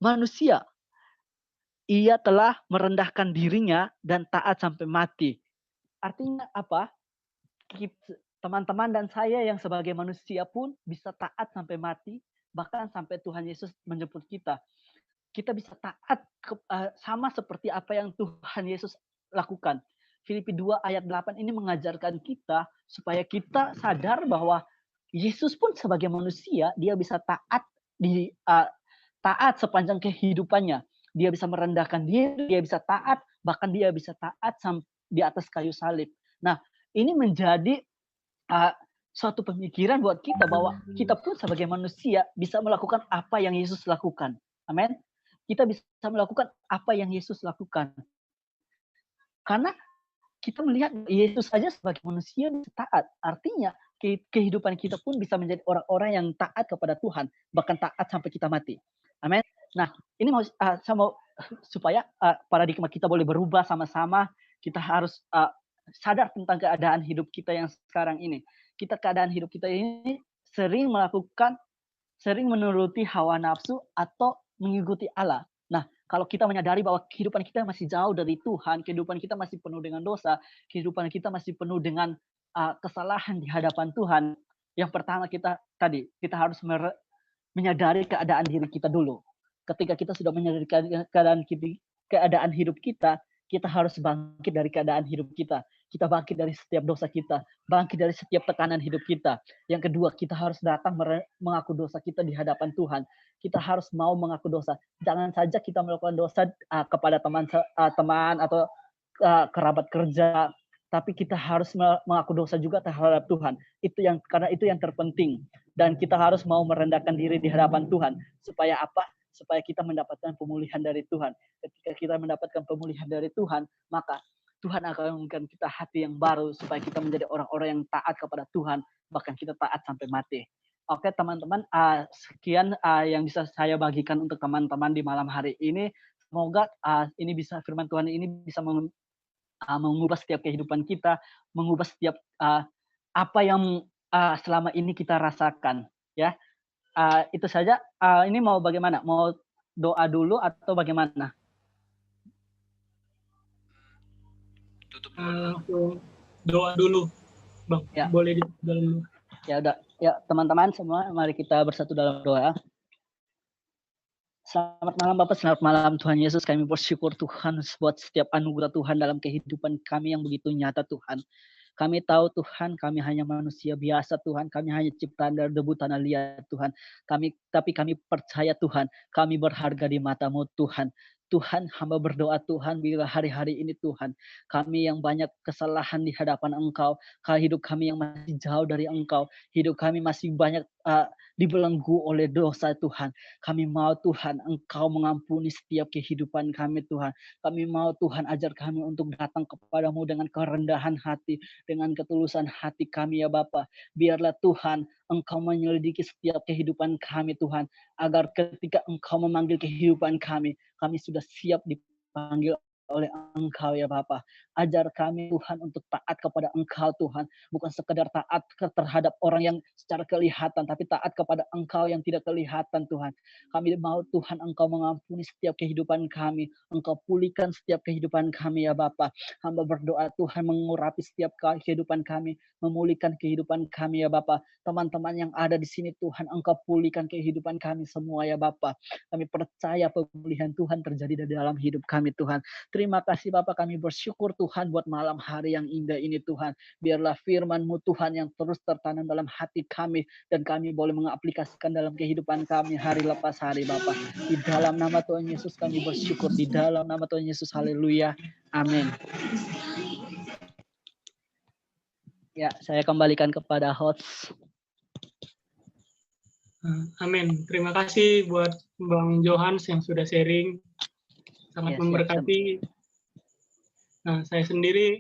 manusia. Ia telah merendahkan dirinya dan taat sampai mati. Artinya apa? Teman-teman dan saya yang sebagai manusia pun bisa taat sampai mati, bahkan sampai Tuhan Yesus menjemput kita. Kita bisa taat sama seperti apa yang Tuhan Yesus lakukan. Filipi 2 ayat 8 ini mengajarkan kita supaya kita sadar bahwa Yesus pun sebagai manusia, Dia bisa taat sepanjang kehidupannya. Dia bisa merendahkan diri, Dia bisa taat, bahkan Dia bisa taat di atas kayu salib. Nah, ini menjadi suatu pemikiran buat kita bahwa kita pun sebagai manusia bisa melakukan apa yang Yesus lakukan. Amin. Kita bisa melakukan apa yang Yesus lakukan. Karena kita melihat Yesus saja sebagai manusia bisa taat. Artinya kehidupan kita pun bisa menjadi orang-orang yang taat kepada Tuhan, bahkan taat sampai kita mati. Amin. Nah, ini saya mau supaya paradigma kita boleh berubah sama-sama. Kita harus sadar tentang keadaan hidup kita yang sekarang ini. Keadaan hidup kita ini sering menuruti hawa nafsu atau mengikuti Allah. Nah, kalau kita menyadari bahwa kehidupan kita masih jauh dari Tuhan, kehidupan kita masih penuh dengan dosa, kehidupan kita masih penuh dengan kesalahan di hadapan Tuhan. Yang pertama kita harus menyadari keadaan diri kita dulu. Ketika kita sudah menyadari keadaan hidup kita, kita harus bangkit dari keadaan hidup kita. Kita bangkit dari setiap dosa kita, bangkit dari setiap tekanan hidup kita. Yang kedua, kita harus datang mengaku dosa kita di hadapan Tuhan. Kita harus mau mengaku dosa. Jangan saja kita melakukan dosa kepada teman atau kerabat kerja, tapi kita harus mengaku dosa juga terhadap Tuhan. Karena itu yang terpenting. Dan kita harus mau merendahkan diri di hadapan Tuhan. Supaya apa? Supaya kita mendapatkan pemulihan dari Tuhan. Ketika kita mendapatkan pemulihan dari Tuhan, maka Tuhan akan memberikan kita hati yang baru supaya kita menjadi orang-orang yang taat kepada Tuhan, bahkan kita taat sampai mati. Oke teman-teman, sekian yang bisa saya bagikan untuk teman-teman di malam hari ini. Semoga firman Tuhan ini bisa mengubah setiap kehidupan kita, mengubah setiap apa yang selama ini kita rasakan. Ya, itu saja. Ini mau bagaimana? Mau doa dulu atau bagaimana? Tutup dulu. Doa dulu, Bang. Ya. Boleh di dalam. Ya udah. Ya teman-teman semua, mari kita bersatu dalam doa. Selamat malam Bapak, selamat malam Tuhan Yesus. Kami bersyukur Tuhan buat setiap anugerah Tuhan dalam kehidupan kami yang begitu nyata Tuhan. Kami tahu Tuhan, kami hanya manusia biasa Tuhan, kami hanya ciptaan dari debu tanah liat Tuhan. Tapi kami percaya Tuhan, kami berharga di mata-Mu Tuhan. Tuhan, hamba berdoa Tuhan, bila hari-hari ini Tuhan, kami yang banyak kesalahan di hadapan Engkau, hidup kami yang masih jauh dari Engkau, hidup kami masih banyak dibelenggu oleh dosa Tuhan. Kami mau Tuhan, Engkau mengampuni setiap kehidupan kami Tuhan. Kami mau Tuhan ajar kami untuk datang kepadamu dengan kerendahan hati, dengan ketulusan hati kami ya Bapa. Biarlah Tuhan, Engkau menyelidiki setiap kehidupan kami Tuhan, agar ketika Engkau memanggil kehidupan kami sudah siap dipanggil oleh Engkau ya Bapa. Ajar kami Tuhan untuk taat kepada Engkau Tuhan. Bukan sekedar taat terhadap orang yang secara kelihatan, tapi taat kepada Engkau yang tidak kelihatan Tuhan. Kami mau Tuhan Engkau mengampuni setiap kehidupan kami. Engkau pulihkan setiap kehidupan kami ya Bapa. Hamba berdoa Tuhan mengurapi setiap kehidupan kami. Memulihkan kehidupan kami ya Bapa. Teman-teman yang ada di sini Tuhan, Engkau pulihkan kehidupan kami semua ya Bapa. Kami percaya pemulihan Tuhan terjadi di dalam hidup kami Tuhan. Terima kasih Bapak, kami bersyukur Tuhan buat malam hari yang indah ini Tuhan. Biarlah firman-Mu Tuhan yang terus tertanam dalam hati kami, dan kami boleh mengaplikasikan dalam kehidupan kami hari lepas hari Bapak. Di dalam nama Tuhan Yesus kami bersyukur, di dalam nama Tuhan Yesus, haleluya, amin. Ya, saya kembalikan kepada host. Amin. Terima kasih buat Bang Johans yang sudah sharing. Sangat memberkati. Nah, saya sendiri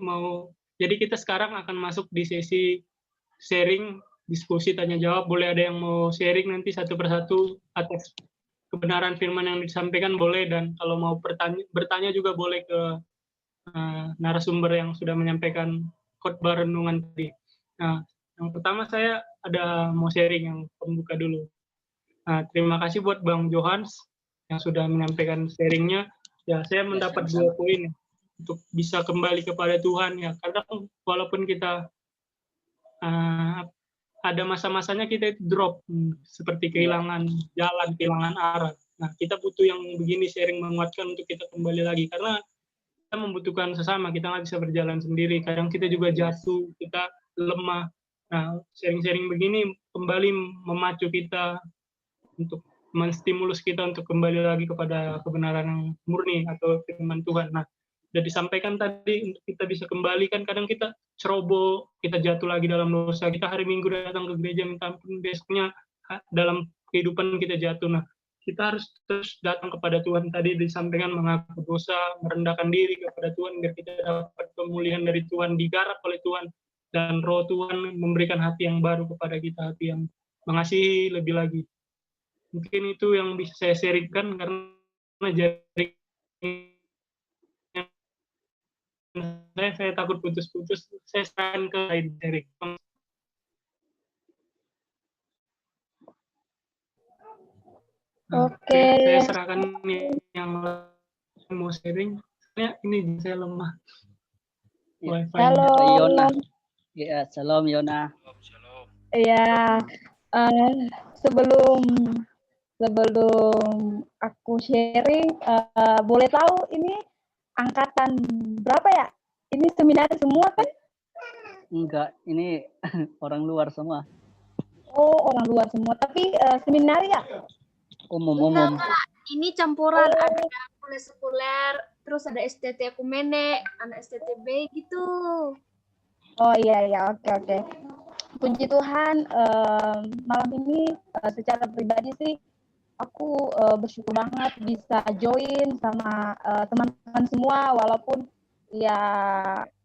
jadi kita sekarang akan masuk di sesi sharing, diskusi, tanya jawab. Boleh ada yang mau sharing nanti satu persatu atas kebenaran firman yang disampaikan boleh, dan kalau mau bertanya juga boleh ke narasumber yang sudah menyampaikan khotbah renungan tadi. Nah, yang pertama saya ada mau sharing yang pembuka dulu. Nah, terima kasih buat Bang Johans yang sudah menyampaikan sharingnya. Ya, saya mendapat 2 poin untuk bisa kembali kepada Tuhan ya. Kadang walaupun kita ada masa-masanya kita drop, seperti kehilangan jalan, kehilangan arah. Nah, kita butuh yang begini sharing menguatkan untuk kita kembali lagi, karena kita membutuhkan sesama, kita nggak bisa berjalan sendiri. Kadang kita juga jatuh, kita lemah. Nah, sharing-sharing begini kembali memacu kita untuk menstimulus kita untuk kembali lagi kepada kebenaran yang murni atau firman Tuhan. Nah, sudah disampaikan tadi untuk kita bisa kembali, kan kadang kita ceroboh, kita jatuh lagi dalam dosa. Kita hari Minggu datang ke gereja minta ampun, besoknya dalam kehidupan kita jatuh. Nah, kita harus terus datang kepada Tuhan. Tadi disampaikan mengaku dosa, merendahkan diri kepada Tuhan biar kita dapat pemulihan dari Tuhan, digarap oleh Tuhan, dan Roh Tuhan memberikan hati yang baru kepada kita, hati yang mengasihi lebih lagi. Mungkin itu yang bisa saya sharingkan, karena jaring saya takut putus-putus. Saya serahkan ke sharing. Oke. Saya serahkan yang mau sharing. Soalnya ini saya lemah. Halo. Yona. Ya, shalom Yona. Shalom. Ya, sebelum sebelum aku sharing, boleh tahu ini angkatan berapa ya? Ini seminar semua kan? Enggak, ini orang luar semua. Oh, orang luar semua. Tapi seminar ya? Umum. Ini campuran, ada sekuler, terus ada STT Ekumene, anak STTB gitu. Oh iya, oke. Puji Tuhan, malam ini secara pribadi sih aku bersyukur banget bisa join sama teman-teman semua, walaupun ya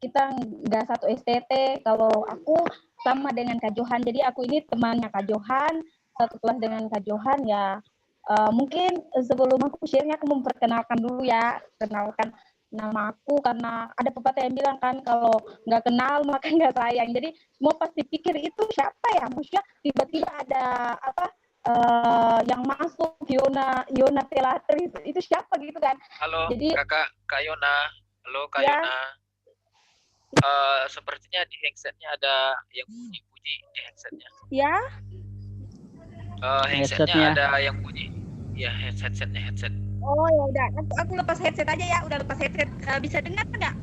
kita nggak satu STT. Kalau aku sama dengan Kak Johan, jadi aku ini temannya Kak Johan, satu kelas dengan Kak Johan ya. Mungkin sebelum aku share-nya aku memperkenalkan dulu ya, kenalkan nama aku, karena ada pepatah yang bilang kan kalau nggak kenal maka nggak sayang. Jadi semua pasti pikir itu siapa ya, maksudnya tiba-tiba ada apa yang masuk Yona Telatri itu siapa gitu kan. Halo, Jadi Kak Yona. Halo, Kak ya. Yona. Sepertinya di headsetnya ada yang bunyi-bunyi di headsetnya. Ya. Headsetnya ada yang bunyi. Ya, headset. Oh ya udah, aku lepas headset aja ya. Udah lepas headset. Bisa dengar nggak?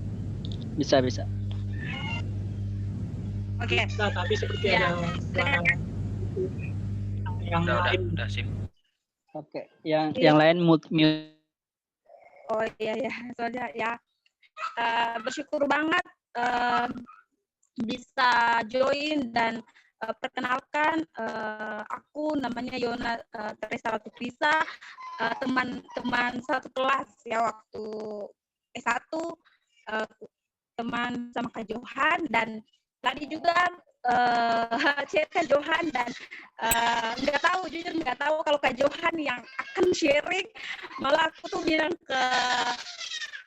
Bisa. Oke. Bisa, tapi seperti Ya. ada suara yang lain. Udah sip. Oke, yang lain mute. Oh iya, soalnya ya bersyukur banget bisa join dan perkenalkan, aku namanya Yona Teresa Latukrisa, teman satu kelas ya waktu S1, teman sama Kak Johan, dan tadi juga chat Kak Johan, dan jujur nggak tahu kalau Kak Johan yang akan sharing, malah aku tuh bilang ke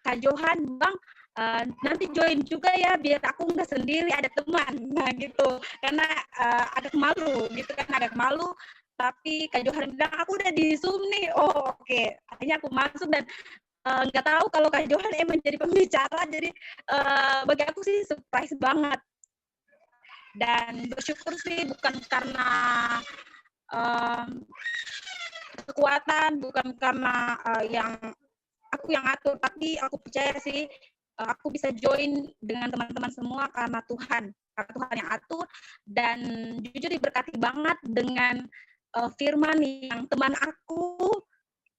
Kak Johan, Bang, nanti join juga ya biar aku nggak sendiri, ada teman, nah gitu, karena agak malu gitu kan, tapi Kak Johan bilang aku udah di Zoom nih. Oh oke. Akhirnya aku masuk dan nggak tahu kalau Kak Johan emang jadi pembicara, jadi bagi aku sih surprise banget. Dan bersyukur sih bukan karena kekuatan, bukan karena yang aku yang atur, tapi aku percaya sih aku bisa join dengan teman-teman semua karena Tuhan yang atur, dan jujur diberkati banget dengan firman yang teman aku,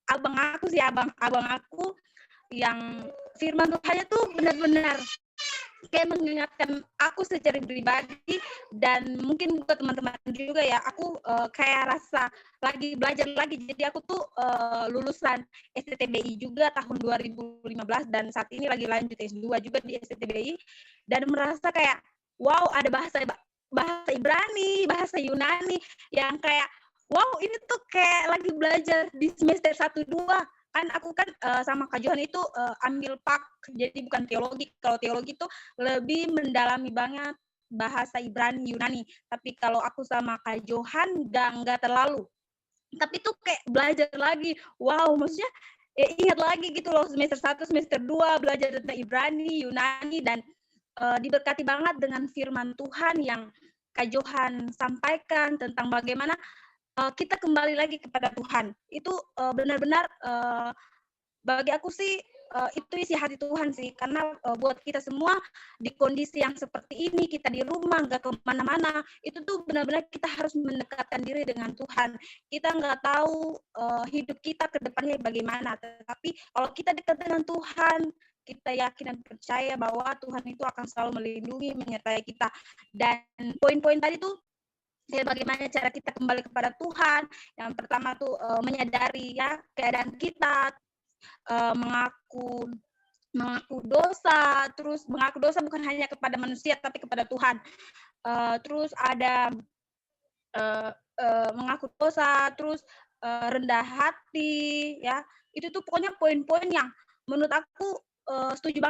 abang aku yang firman Tuhan itu benar-benar kayak mengingatkan aku secara pribadi, dan mungkin buat teman-teman juga ya, aku kayak rasa lagi belajar lagi. Jadi aku tuh lulusan STTBI juga tahun 2015, dan saat ini lagi lanjut S2 juga di STTBI, dan merasa kayak wow, ada bahasa Ibrani, bahasa Yunani yang kayak wow, ini tuh kayak lagi belajar di semester 1-2. Kan aku kan sama Kak Johan itu ambil PAK, jadi bukan teologi. Kalau teologi itu lebih mendalami banget bahasa Ibrani, Yunani. Tapi kalau aku sama Kak Johan nggak terlalu. Tapi tuh kayak belajar lagi. Wow, maksudnya ingat lagi gitu loh, semester 1, semester 2 belajar tentang Ibrani, Yunani, dan diberkati banget dengan firman Tuhan yang Kak Johan sampaikan tentang bagaimana kita kembali lagi kepada Tuhan. Itu benar-benar bagi aku sih itu isi hati Tuhan sih, karena buat kita semua di kondisi yang seperti ini, kita di rumah nggak kemana-mana, itu tuh benar-benar kita harus mendekatkan diri dengan Tuhan. Kita nggak tahu hidup kita ke depannya bagaimana, tapi kalau kita dekat dengan Tuhan, kita yakin dan percaya bahwa Tuhan itu akan selalu melindungi, menyertai kita. Dan poin-poin tadi tuh bagaimana cara kita kembali kepada Tuhan. Yang pertama tuh menyadari ya keadaan kita, mengaku dosa, terus mengaku dosa bukan hanya kepada manusia tapi kepada Tuhan. Terus ada mengaku dosa, terus rendah hati, ya. Itu tuh pokoknya poin-poin yang menurut aku setuju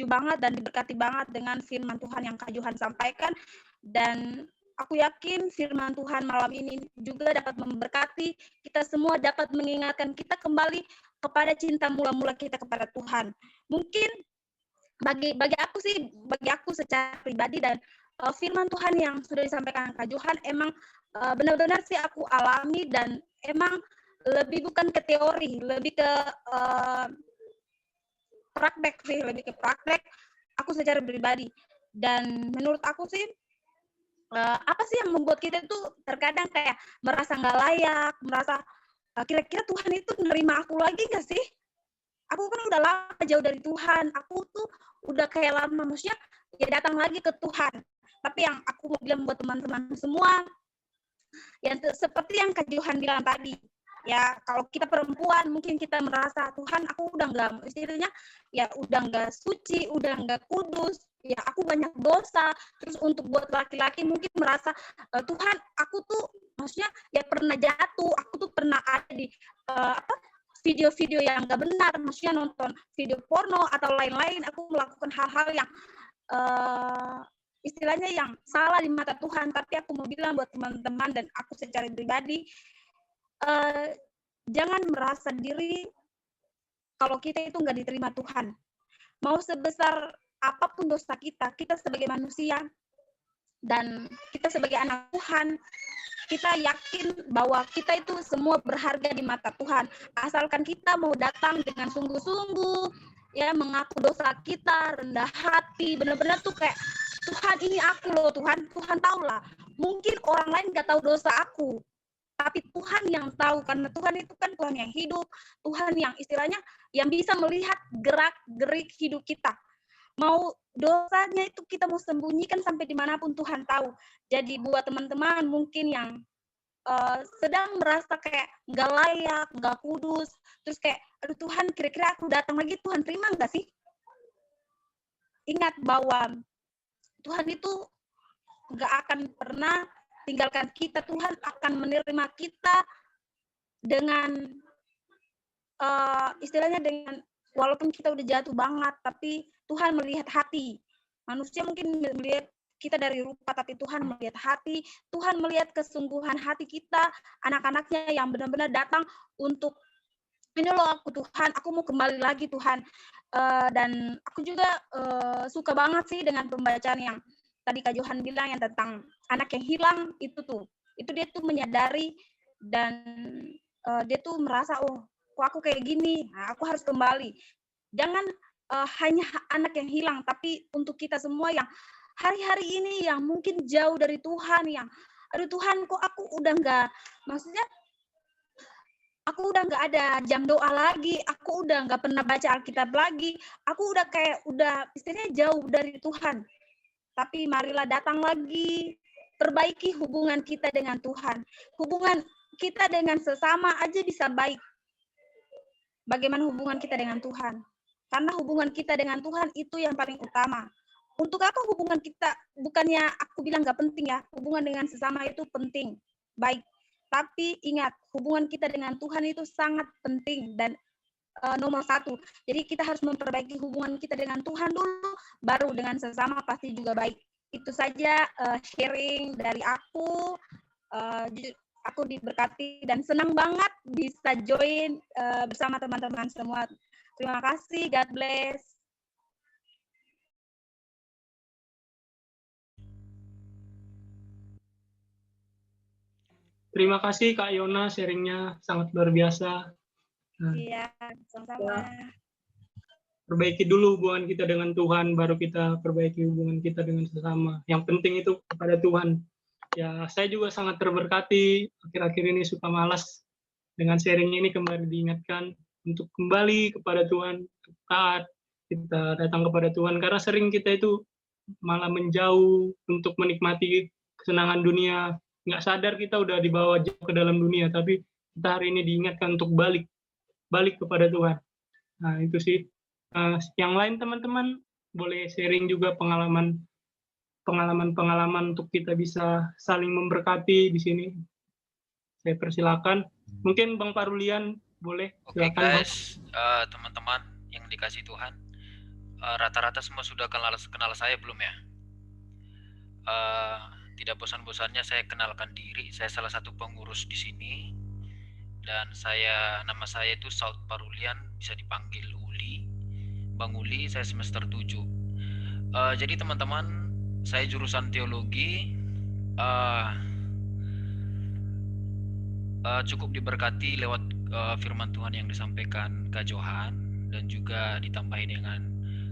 banget dan diberkati banget dengan firman Tuhan yang Kak Johan sampaikan. Dan aku yakin firman Tuhan malam ini juga dapat memberkati kita semua, dapat mengingatkan kita kembali kepada cinta mula-mula kita kepada Tuhan. Mungkin bagi aku secara pribadi, dan firman Tuhan yang sudah disampaikan Kak Johan emang benar-benar sih aku alami, dan emang lebih bukan ke teori, lebih ke praktek sih, lebih ke praktek aku secara pribadi. Dan menurut aku sih apa sih yang membuat kita itu terkadang kayak merasa nggak layak, merasa kira-kira Tuhan itu nerima aku lagi nggak sih? Aku kan udah lama jauh dari Tuhan, aku tuh udah kayak lama, maksudnya ya datang lagi ke Tuhan. Tapi yang aku mau bilang buat teman-teman semua, yang seperti yang Kak Johan bilang tadi, ya kalau kita perempuan mungkin kita merasa Tuhan aku udah nggak, istilahnya ya udah nggak suci, udah nggak kudus, ya aku banyak dosa. Terus untuk buat laki-laki mungkin merasa Tuhan aku tuh maksudnya ya pernah jatuh, aku tuh pernah ada di video-video yang nggak benar, maksudnya nonton video porno atau lain-lain, aku melakukan hal-hal yang istilahnya yang salah di mata Tuhan. Tapi aku mau bilang buat teman-teman dan aku secara pribadi, jangan merasa diri kalau kita itu nggak diterima Tuhan. Mau sebesar apapun dosa kita, kita sebagai manusia dan kita sebagai anak Tuhan, kita yakin bahwa kita itu semua berharga di mata Tuhan. Asalkan kita mau datang dengan sungguh-sungguh, ya mengaku dosa kita, rendah hati, benar-benar tuh kayak Tuhan ini aku loh, Tuhan tahu lah. Mungkin orang lain nggak tahu dosa aku, tapi Tuhan yang tahu, karena Tuhan itu kan Tuhan yang hidup, Tuhan yang istilahnya yang bisa melihat gerak-gerik hidup kita. Mau dosanya itu kita mau sembunyikan sampai dimanapun Tuhan tahu. Jadi buat teman-teman mungkin yang sedang merasa kayak nggak layak, nggak kudus, terus kayak, aduh Tuhan kira-kira aku datang lagi Tuhan terima nggak sih? Ingat bahwa Tuhan itu nggak akan pernah tinggalkan kita. Tuhan akan menerima kita dengan istilahnya dengan walaupun kita udah jatuh banget, tapi Tuhan melihat hati. Manusia mungkin melihat kita dari rupa, tapi Tuhan melihat hati. Tuhan melihat kesungguhan hati kita, anak-anaknya yang benar-benar datang untuk ini loh aku Tuhan, aku mau kembali lagi Tuhan. Dan aku juga suka banget sih dengan pembacaan yang tadi Kak Johan bilang yang tentang anak yang hilang itu tuh. Itu dia tuh menyadari dan dia tuh merasa, oh kok aku kayak gini, nah, aku harus kembali. Jangan hanya anak yang hilang, tapi untuk kita semua yang hari-hari ini yang mungkin jauh dari Tuhan, yang aduh Tuhan kok aku udah nggak, maksudnya aku udah nggak ada jam doa lagi, aku udah nggak pernah baca Alkitab lagi, aku udah kayak udah istilahnya jauh dari Tuhan. Tapi marilah datang lagi, perbaiki hubungan kita dengan Tuhan. Hubungan kita dengan sesama aja bisa baik. Bagaimana hubungan kita dengan Tuhan? Karena hubungan kita dengan Tuhan itu yang paling utama. Untuk apa hubungan kita, bukannya aku bilang nggak penting ya, hubungan dengan sesama itu penting, baik. Tapi ingat, hubungan kita dengan Tuhan itu sangat penting dan nomor satu. Jadi kita harus memperbaiki hubungan kita dengan Tuhan dulu, baru dengan sesama pasti juga baik. Itu saja sharing dari aku. Aku diberkati dan senang banget bisa join bersama teman-teman semua. Terima kasih, God bless. Terima kasih Kak Yona, sharingnya sangat luar biasa. Iya, sama-sama. Perbaiki dulu hubungan kita dengan Tuhan, baru kita perbaiki hubungan kita dengan sesama. Yang penting itu kepada Tuhan. Ya, saya juga sangat terberkati. Akhir-akhir ini suka malas. Dengan sharing ini kembali diingatkan untuk kembali kepada Tuhan, taat, kita datang kepada Tuhan. Karena sering kita itu malah menjauh untuk menikmati kesenangan dunia. Nggak sadar kita udah dibawa jauh ke dalam dunia, tapi kita hari ini diingatkan untuk balik kepada Tuhan. Nah, itu sih. Yang lain teman-teman boleh sharing juga pengalaman untuk kita bisa saling memberkati di sini. Saya persilakan. Mungkin Bang Parulian boleh. Oke guys, teman-teman yang dikasih Tuhan, rata-rata semua sudah kenal saya belum ya? Tidak bosan-bosannya saya kenalkan diri. Saya salah satu pengurus di sini dan nama saya itu Saud Parulian, bisa dipanggil Uli. Bang Uli, saya semester 7. Jadi teman-teman, saya jurusan teologi, cukup diberkati lewat firman Tuhan yang disampaikan Kak Johan, dan juga ditambahi dengan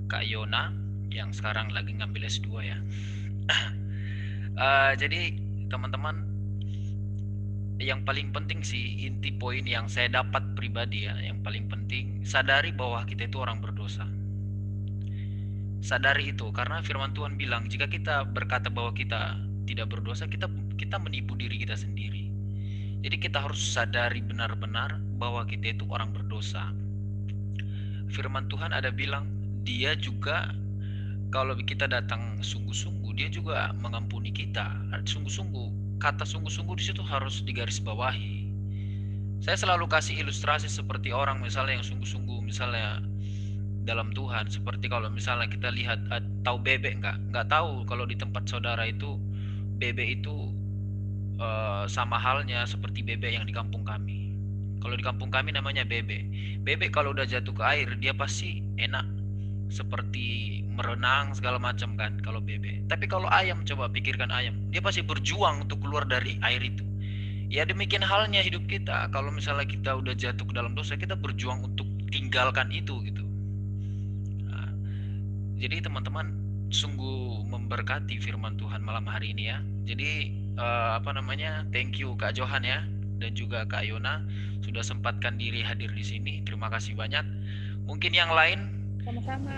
Kak Yona yang sekarang lagi ngambil S2 ya. Jadi teman-teman, yang paling penting sih, inti poin yang saya dapat pribadi ya, yang paling penting sadari bahwa kita itu orang berdosa. Sadari itu, karena firman Tuhan bilang jika kita berkata bahwa kita tidak berdosa, kita menipu diri kita sendiri. Jadi kita harus sadari benar-benar bahwa kita itu orang berdosa. Firman Tuhan ada bilang, dia juga kalau kita datang sungguh-sungguh, dia juga mengampuni kita. Sungguh-sungguh, kata sungguh-sungguh di situ harus digarisbawahi. Saya selalu kasih ilustrasi seperti orang misalnya yang sungguh-sungguh, misalnya dalam Tuhan, seperti kalau misalnya kita lihat, tahu bebek nggak tahu kalau di tempat saudara itu bebek itu sama halnya seperti bebek yang di kampung kami. Kalau di kampung kami namanya bebek. Bebek kalau udah jatuh ke air dia pasti enak, seperti merenang segala macam kan kalau bebek. Tapi kalau ayam, coba pikirkan ayam, dia pasti berjuang untuk keluar dari air itu. Ya demikian halnya hidup kita. Kalau misalnya kita udah jatuh ke dalam dosa, kita berjuang untuk tinggalkan itu gitu. Nah, jadi teman-teman, sungguh memberkati firman Tuhan malam hari ini ya. Jadi thank you Kak Johan ya, dan juga Kak Yona sudah sempatkan diri hadir di sini. Terima kasih banyak. Mungkin yang lain, Sama-sama.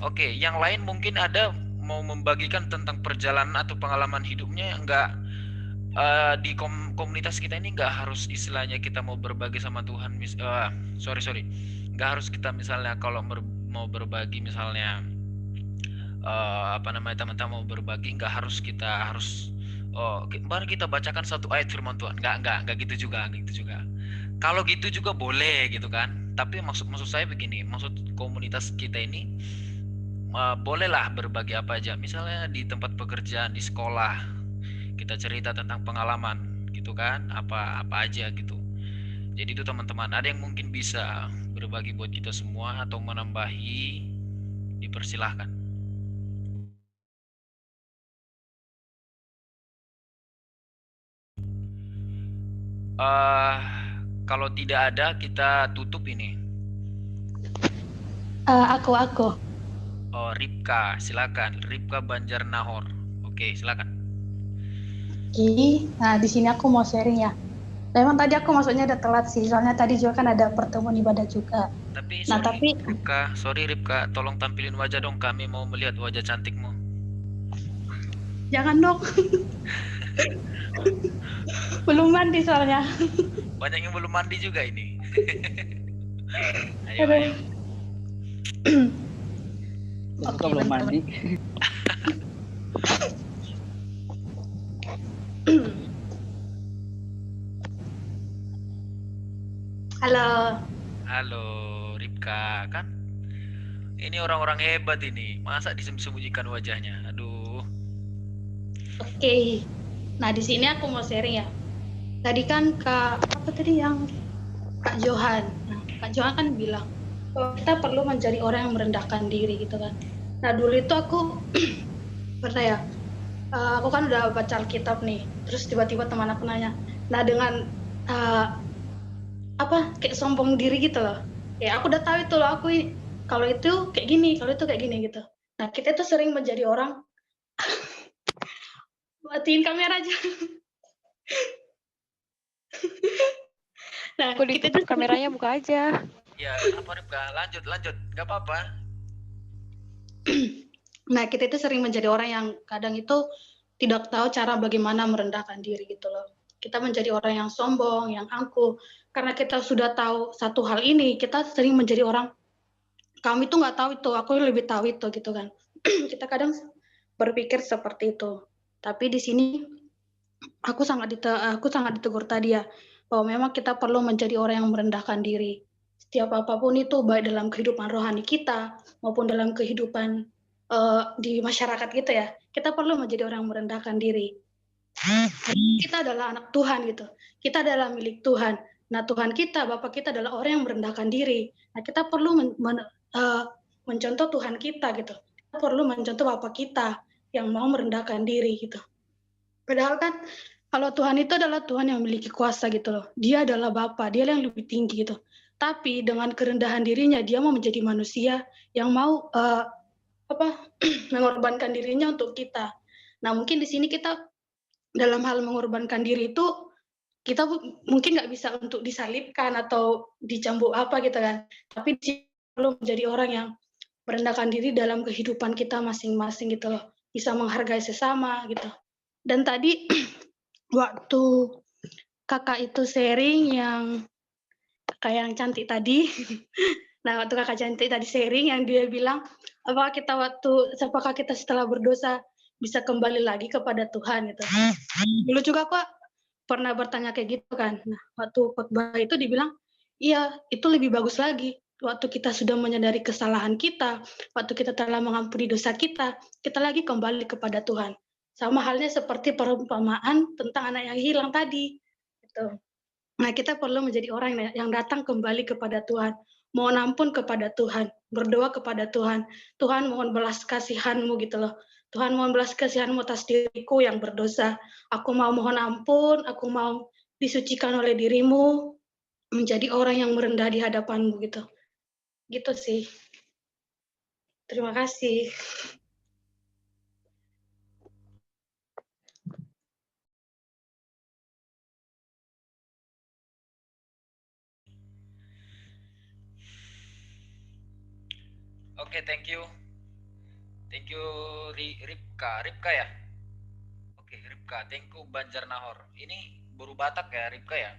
oke, yang lain mungkin ada mau membagikan tentang perjalanan atau pengalaman hidupnya. Enggak, di komunitas kita ini nggak harus istilahnya kita mau berbagi sama Tuhan. Nggak harus kita misalnya kalau mau berbagi misalnya teman-teman mau berbagi, nggak harus mari kita bacakan satu ayat firman Tuhan. Nggak gitu juga. Kalau gitu juga boleh gitu kan. Tapi maksud saya begini, maksud komunitas kita ini bolehlah berbagi apa aja. Misalnya di tempat pekerjaan, di sekolah, kita cerita tentang pengalaman gitu kan, apa aja gitu. Jadi itu teman-teman, ada yang mungkin bisa berbagi buat kita semua atau menambahi, dipersilahkan. Kalau tidak ada, kita tutup ini. Aku. Oh, Ripka, silakan. Ripka Banjar Nahor. Oke, silakan. Oke, nah di sini aku mau sharing ya. Memang tadi aku masuknya udah telat sih, soalnya tadi juga kan ada pertemuan ibadah juga. Tapi sorry Ripka, tolong tampilin wajah dong, kami mau melihat wajah cantikmu. Jangan dong. Belum mandi soalnya. Banyak yang belum mandi juga ini. Ayo. Oke, belum mandi. Halo Ripka, kan ini orang-orang hebat ini, masa disembunyikan wajahnya? Aduh. Oke. Nah di sini aku mau sharing ya. Tadi kan Kak Johan. Nah, Kak Johan kan bilang bahwa kita perlu menjadi orang yang merendahkan diri gitu kan. Nah dulu itu aku pernah ya, aku kan udah baca Alkitab nih, terus tiba-tiba teman aku nanya, nah dengan kayak sombong diri gitu loh, ya aku udah tahu itu loh, aku kalau itu kayak gini, kalau itu kayak gini gitu. Nah kita tuh sering menjadi orang matiin kamera aja. Nah Aku kita ditutup tuh kameranya, buka aja. Ya, kenapa Ripka? Lanjut, nggak apa-apa. Nah kita itu sering menjadi orang yang kadang itu tidak tahu cara bagaimana merendahkan diri gitu loh. Kita menjadi orang yang sombong, yang angkuh. Karena kita sudah tahu satu hal ini, kita sering menjadi orang, kami tuh nggak tahu itu, aku lebih tahu itu gitu kan. Kita kadang berpikir seperti itu. Tapi di sini aku sangat ditegur tadi ya, bahwa memang kita perlu menjadi orang yang merendahkan diri. Setiap apapun itu, baik dalam kehidupan rohani kita maupun dalam kehidupan di masyarakat kita ya, kita perlu menjadi orang yang merendahkan diri. Kita adalah anak Tuhan gitu, kita adalah milik Tuhan. Nah Tuhan kita, Bapa kita adalah orang yang merendahkan diri. Nah kita perlu mencontoh Tuhan kita gitu, kita perlu mencontoh Bapa kita. yang mau merendahkan diri gitu. Padahal kan kalau Tuhan itu adalah Tuhan yang memiliki kuasa gitu loh. Dia adalah Bapa, dia yang lebih tinggi gitu. Tapi dengan kerendahan dirinya dia mau menjadi manusia yang mau mengorbankan dirinya untuk kita. Nah, mungkin di sini kita dalam hal mengorbankan diri itu kita mungkin nggak bisa untuk disalibkan atau dicambuk apa gitu kan. Tapi perlu menjadi orang yang merendahkan diri dalam kehidupan kita masing-masing gitu loh. Bisa menghargai sesama gitu. Dan tadi waktu kakak itu sharing yang kakak yang cantik tadi, nah waktu kakak cantik tadi sharing yang dia bilang, apakah kita setelah berdosa bisa kembali lagi kepada Tuhan gitu. Dulu juga kok pernah bertanya kayak gitu kan. Nah, waktu khotbah itu dibilang, iya itu lebih bagus lagi. Waktu kita sudah menyadari kesalahan kita, waktu kita telah mengampuni dosa kita lagi kembali kepada Tuhan. Sama halnya seperti perumpamaan tentang anak yang hilang tadi. Gitu. Nah, kita perlu menjadi orang yang datang kembali kepada Tuhan. Mohon ampun kepada Tuhan. Berdoa kepada Tuhan. Tuhan mohon belas kasihan-Mu gitu loh. Tuhan mohon belas kasihan-Mu atas diriku yang berdosa. Aku mau mohon ampun, aku mau disucikan oleh diri-Mu, menjadi orang yang merendah di hadapan-Mu gitu. Gitu sih. Terima kasih. Oke, thank you. Thank you Ripka. Ripka ya? Oke, Ripka. Thank you Banjar Nahor. Ini baru Batak ya, Ripka ya?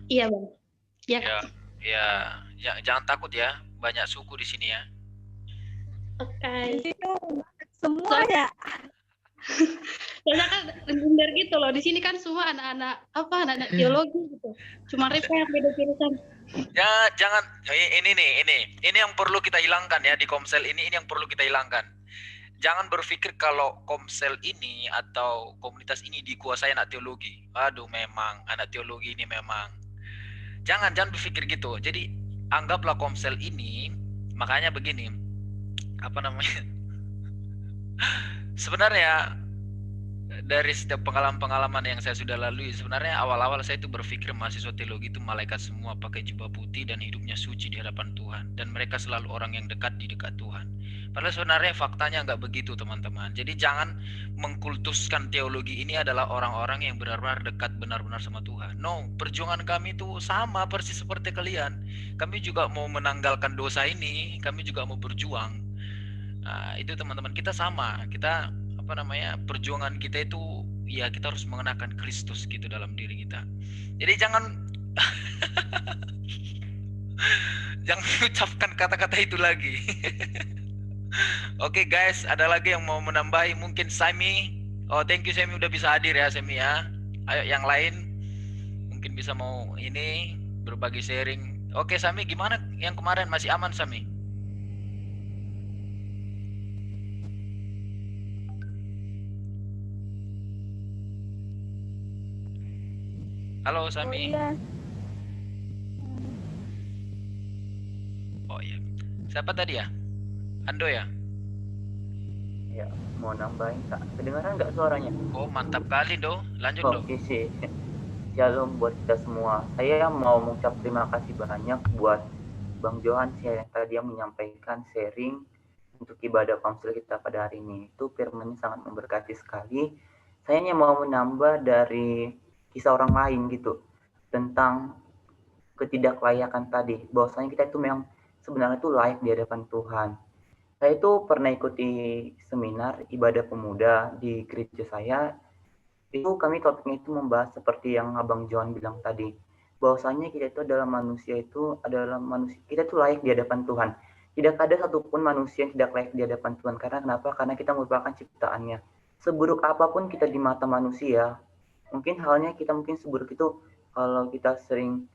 Iya, Bang. Ya. Ya, jangan takut ya. Banyak suku di sini ya. Oke. Di situ semua ya. Soalnya kan bener gitu loh. Di sini kan semua anak-anak teologi gitu. Cuma Ripka yang beda jurusan. Ya, jangan ini yang perlu kita hilangkan ya di Komsel ini yang perlu kita hilangkan. Jangan berpikir kalau Komsel ini atau komunitas ini dikuasai anak teologi. Aduh, memang anak teologi ini memang. Jangan berpikir gitu. Jadi anggaplah Komsel ini, makanya begini. Apa namanya? Sebenarnya dari setiap pengalaman-pengalaman yang saya sudah lalui, sebenarnya awal-awal saya itu berpikir mahasiswa teologi itu malaikat semua, pakai jubah putih dan hidupnya suci di hadapan Tuhan, dan mereka selalu orang yang dekat di dekat Tuhan. Padahal sebenarnya faktanya nggak begitu, teman-teman. Jadi jangan mengkultuskan teologi ini adalah orang-orang yang benar-benar dekat benar-benar sama Tuhan. No, perjuangan kami itu sama persis seperti kalian. Kami juga mau menanggalkan dosa ini, kami juga mau berjuang. Nah, itu teman-teman, kita sama. Kita perjuangan kita itu ya kita harus mengenakan Kristus gitu dalam diri kita. Jadi jangan ucapkan kata-kata itu lagi. Oke, guys, ada lagi yang mau menambahi? Mungkin Sami. Oh, thank you Sami udah bisa hadir ya Sami ya. Ayo yang lain mungkin bisa mau ini berbagi sharing. Oke Sami, gimana yang kemarin, masih aman Sami? Halo Sami. Oh iya. Siapa tadi ya? Ando ya? Ya, mau nambahin Kak. Kedengaran nggak suaranya? Oh, mantap kali Do. Lanjut Do. Oke sih. Shalom buat kita semua. Saya mau mengucap terima kasih banyak buat Bang Johan yang tadi yang menyampaikan sharing untuk ibadah Komsel kita pada hari ini. Itu firman-Nya sangat memberkati sekali. Saya hanya mau menambah dari kisah orang lain gitu tentang ketidaklayakan tadi, bahwasanya kita itu memang sebenarnya itu layak di hadapan Tuhan. Saya itu pernah ikuti seminar ibadah pemuda di gereja saya. Itu kami topiknya itu membahas seperti yang Abang John bilang tadi, bahwasanya kita itu adalah manusia, kita itu layak di hadapan Tuhan. Tidak ada satupun manusia yang tidak layak di hadapan Tuhan. Karena kenapa? Karena kita merupakan ciptaannya. Seburuk apapun kita di mata manusia, mungkin halnya kita mungkin seburuk itu kalau kita sering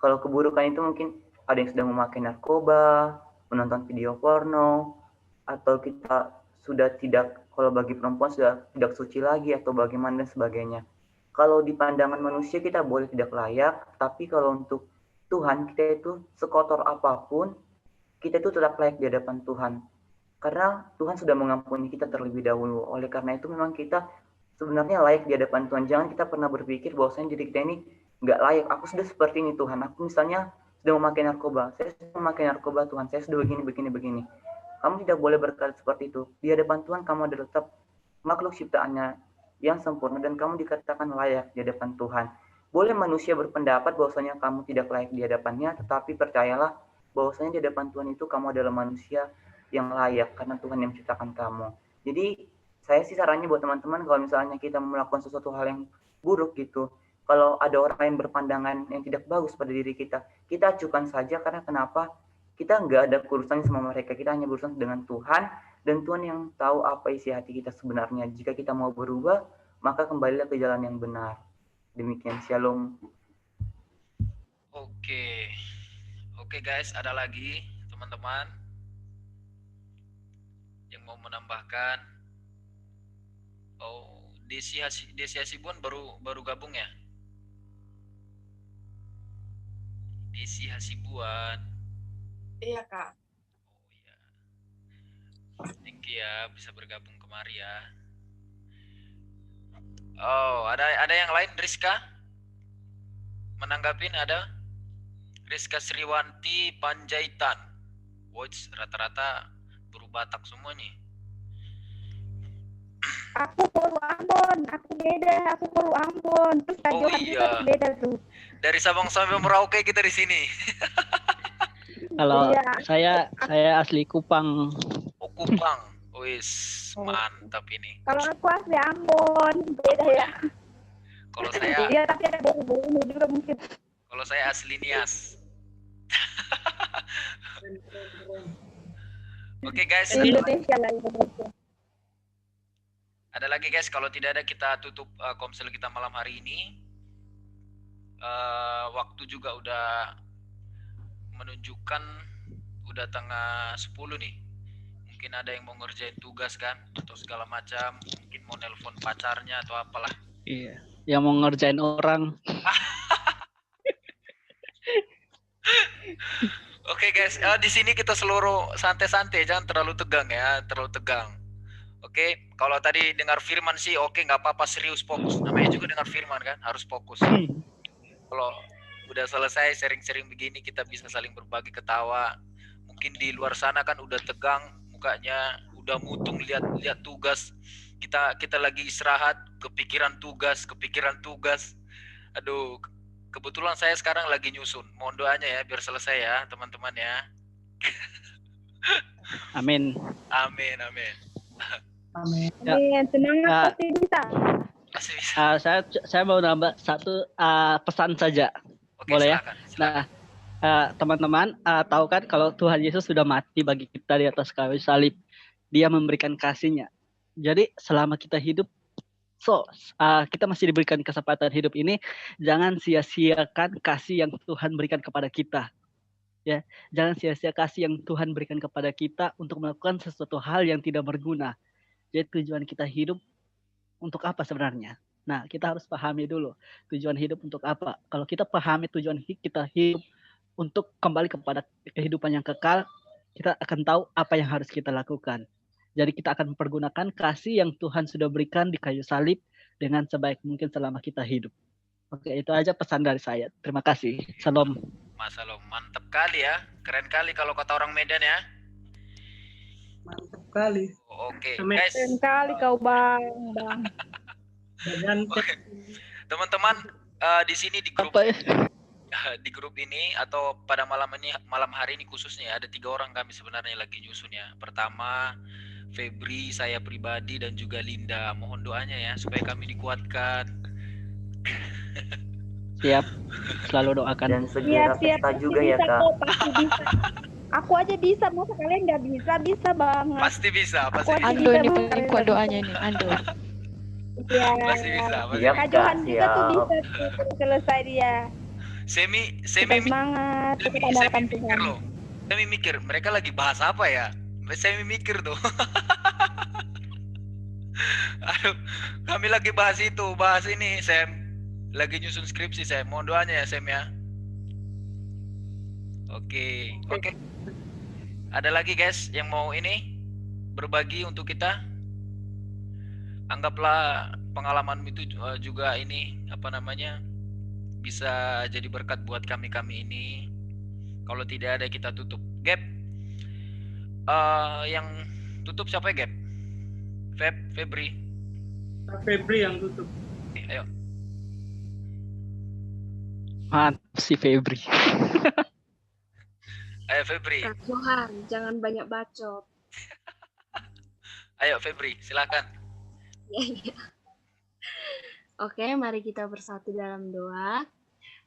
kalau keburukan itu mungkin ada yang sedang memakai narkoba, menonton video porno, atau kita sudah tidak, kalau bagi perempuan sudah tidak suci lagi atau bagaimana dan sebagainya. Kalau di pandangan manusia kita boleh tidak layak, tapi kalau untuk Tuhan kita itu sekotor apapun, kita itu tetap layak di hadapan Tuhan. Karena Tuhan sudah mengampuni kita terlebih dahulu. Oleh karena itu memang kita sebenarnya layak di hadapan Tuhan. Jangan kita pernah berpikir bahwasanya diri kita ini nggak layak. Aku sudah seperti ini Tuhan. Aku misalnya sudah memakai narkoba. Saya sudah memakai narkoba Tuhan. Saya sudah begini. Kamu tidak boleh berkata seperti itu. Di hadapan Tuhan kamu adalah tetap makhluk ciptaannya yang sempurna dan kamu dikatakan layak di hadapan Tuhan. Boleh manusia berpendapat bahwasanya kamu tidak layak di hadapannya, tetapi percayalah bahwasanya di hadapan Tuhan itu kamu adalah manusia yang layak karena Tuhan yang menciptakan kamu. Jadi saya sih sarannya buat teman-teman kalau misalnya kita melakukan sesuatu hal yang buruk gitu, kalau ada orang yang berpandangan yang tidak bagus pada diri kita, kita acuhkan saja karena kenapa? Kita nggak ada urusan sama mereka, kita hanya berurusan dengan Tuhan dan Tuhan yang tahu apa isi hati kita sebenarnya. Jika kita mau berubah, maka kembalilah ke jalan yang benar. Demikian, shalom. Oke guys, ada lagi teman-teman yang mau menambahkan? Oh, Desi Hasibuan baru gabung ya? Desi Hasibuan. Iya, Kak. Oh iya. Thank you ya bisa bergabung kemari ya. Oh, ada yang lain, Rizka? Menanggapin ada? Rizka Sriwanti Panjaitan. Watch rata-rata Batak semua nih. Aku Polu Ambon, aku beda, aku Polu Ambon. Terus Kak Johan juga beda tuh. Dari Sabang sampai Merauke kita di sini. Kalau saya asli Kupang. Oh, Kupang. Wis, mantap ini. Kalau aku asli Ambon, beda ya. Kalau saya iya, tapi ada bau-baunya juga mungkin. Kalau saya asli Nias. Oke guys. Indonesia lah. Ada lagi guys, kalau tidak ada kita tutup komsel kita malam hari ini. Waktu juga udah menunjukkan udah tengah 10 nih. Mungkin ada yang mau ngerjain tugas kan atau segala macam, mungkin mau nelpon pacarnya atau apalah. Iya, yang mau ngerjain orang. Oke guys, di sini kita seluruh santai-santai, jangan terlalu tegang ya, terlalu tegang. Oke, kalau tadi dengar firman sih oke, nggak apa-apa, serius, fokus. Namanya juga dengar firman kan, harus fokus. Kalau udah selesai sering-sering begini kita bisa saling berbagi ketawa. Mungkin di luar sana kan udah tegang mukanya, udah mutung lihat tugas. Kita lagi istirahat, kepikiran tugas. Aduh, kebetulan saya sekarang lagi nyusun. Mohon doanya ya biar selesai ya, teman-teman ya. Amin. Amin. Semangat, pasti bisa. Pasti bisa. Saya mau nambah satu pesan saja. Oke, boleh silakan. ya? Nah, teman-teman tahu kan kalau Tuhan Yesus sudah mati bagi kita di atas kayu salib. Dia memberikan kasih-Nya. Jadi selama kita hidup, kita masih diberikan kesempatan hidup ini, jangan sia-siakan kasih yang Tuhan berikan kepada kita. Ya, jangan sia-sia kasih yang Tuhan berikan kepada kita untuk melakukan sesuatu hal yang tidak berguna. Jadi tujuan kita hidup untuk apa sebenarnya? Nah, kita harus pahami dulu tujuan hidup untuk apa. Kalau kita pahami tujuan kita hidup untuk kembali kepada kehidupan yang kekal, kita akan tahu apa yang harus kita lakukan. Jadi kita akan mempergunakan kasih yang Tuhan sudah berikan di kayu salib dengan sebaik mungkin selama kita hidup. Oke, itu aja pesan dari saya. Terima kasih. Salam. Mas Salom, mantap kali ya. Keren kali kalau kata orang Medan ya. Mantap kali. Oke, Amin. guys. Keren kali kau Bang. Oke. Teman-teman, di sini di grup di grup ini atau pada malam hari ini khususnya ada 3 orang kami sebenarnya lagi nyusun ya. Pertama Febri, saya pribadi dan juga Linda. Mohon doanya ya supaya kami dikuatkan. Siap. Selalu doakan. Dan segera pesta juga ya Kak. Pasti bisa. Aku aja bisa, masa kalian nggak bisa? Bisa banget. Pasti bisa. Ando ini kuat doanya nih, Ando. Iya. Pasti bisa. Kak Johan juga tuh bisa selesai dia. Semi semangat. Mikir loh. Semi mikir, mereka lagi bahas apa ya? Semi mikir tuh. Aduh, kami lagi bahas ini, Sam. Lagi nyusun skripsi, Sam. Mohon doanya ya, Sam ya. Oke. Ada lagi guys yang mau ini? berbagi untuk kita. Anggaplah pengalaman itu juga ini bisa jadi berkat buat kami ini. Kalau tidak ada kita tutup. Gap. Yang tutup siapa ya, Gap? Febri. Febri yang tutup. Ayo. Mantap si Febri. Ayo Febri. Kak Johan, jangan banyak bacot. Ayo Febri, silakan. Iya. Oke, mari kita bersatu dalam doa.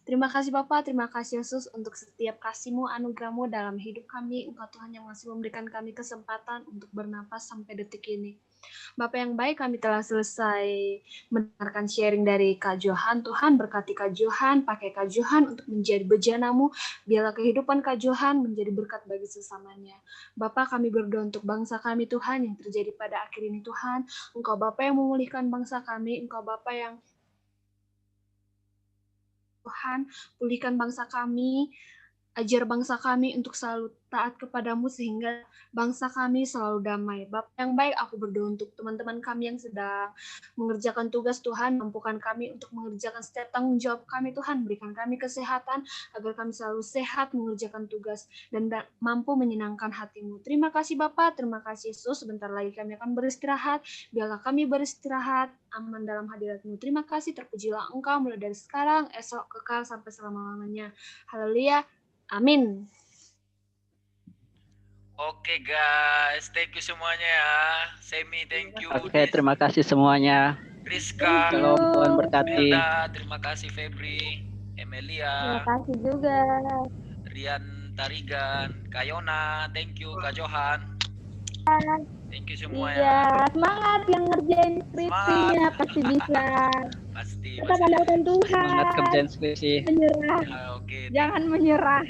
Terima kasih Bapak, terima kasih Yesus untuk setiap kasih-Mu, anugerah-Mu dalam hidup kami. Engkau Tuhan yang masih memberikan kami kesempatan untuk bernapas sampai detik ini. Bapak yang baik, kami telah selesai mendengarkan sharing dari Kak Johan. Tuhan berkati Kak Johan, pakai Kak Johan untuk menjadi bejana-Mu. Biarlah kehidupan Kak Johan menjadi berkat bagi sesamanya. Bapak, kami berdoa untuk bangsa kami Tuhan yang terjadi pada akhir ini Tuhan. Engkau Bapak yang memulihkan bangsa kami, Engkau Bapak yang Tuhan, pulihkan bangsa kami, ajar bangsa kami untuk selalu taat kepadamu sehingga bangsa kami selalu damai. Bapak yang baik, aku berdoa untuk teman-teman kami yang sedang mengerjakan tugas Tuhan, mampukan kami untuk mengerjakan setiap tanggung jawab kami Tuhan, berikan kami kesehatan agar kami selalu sehat mengerjakan tugas dan mampu menyenangkan hati-Mu. Terima kasih Bapak, terima kasih Yesus. Sebentar lagi kami akan beristirahat, biarlah kami beristirahat aman dalam hadirat-Mu. Terima kasih, terpujilah Engkau mulai dari sekarang, esok, kekal sampai selama-lamanya. Haleluya. Amin. Oke guys, thank you semuanya ya. Semi, thank you. Oke, terima kasih semuanya. Rizka, Shalom, Tuhan berkati. Melda, terima kasih Febri, Emelia, Terima kasih juga. Rian Tarigan, Kayona, thank you, Kak Johan. Thank you semua ya. Iya, semangat yang ngerjain skripsinya, pasti bisa. Pasti. Tetap andalkan Tuhan. Semangat kerjaan skripsi. Menyerah. Oke. Jangan menyerah.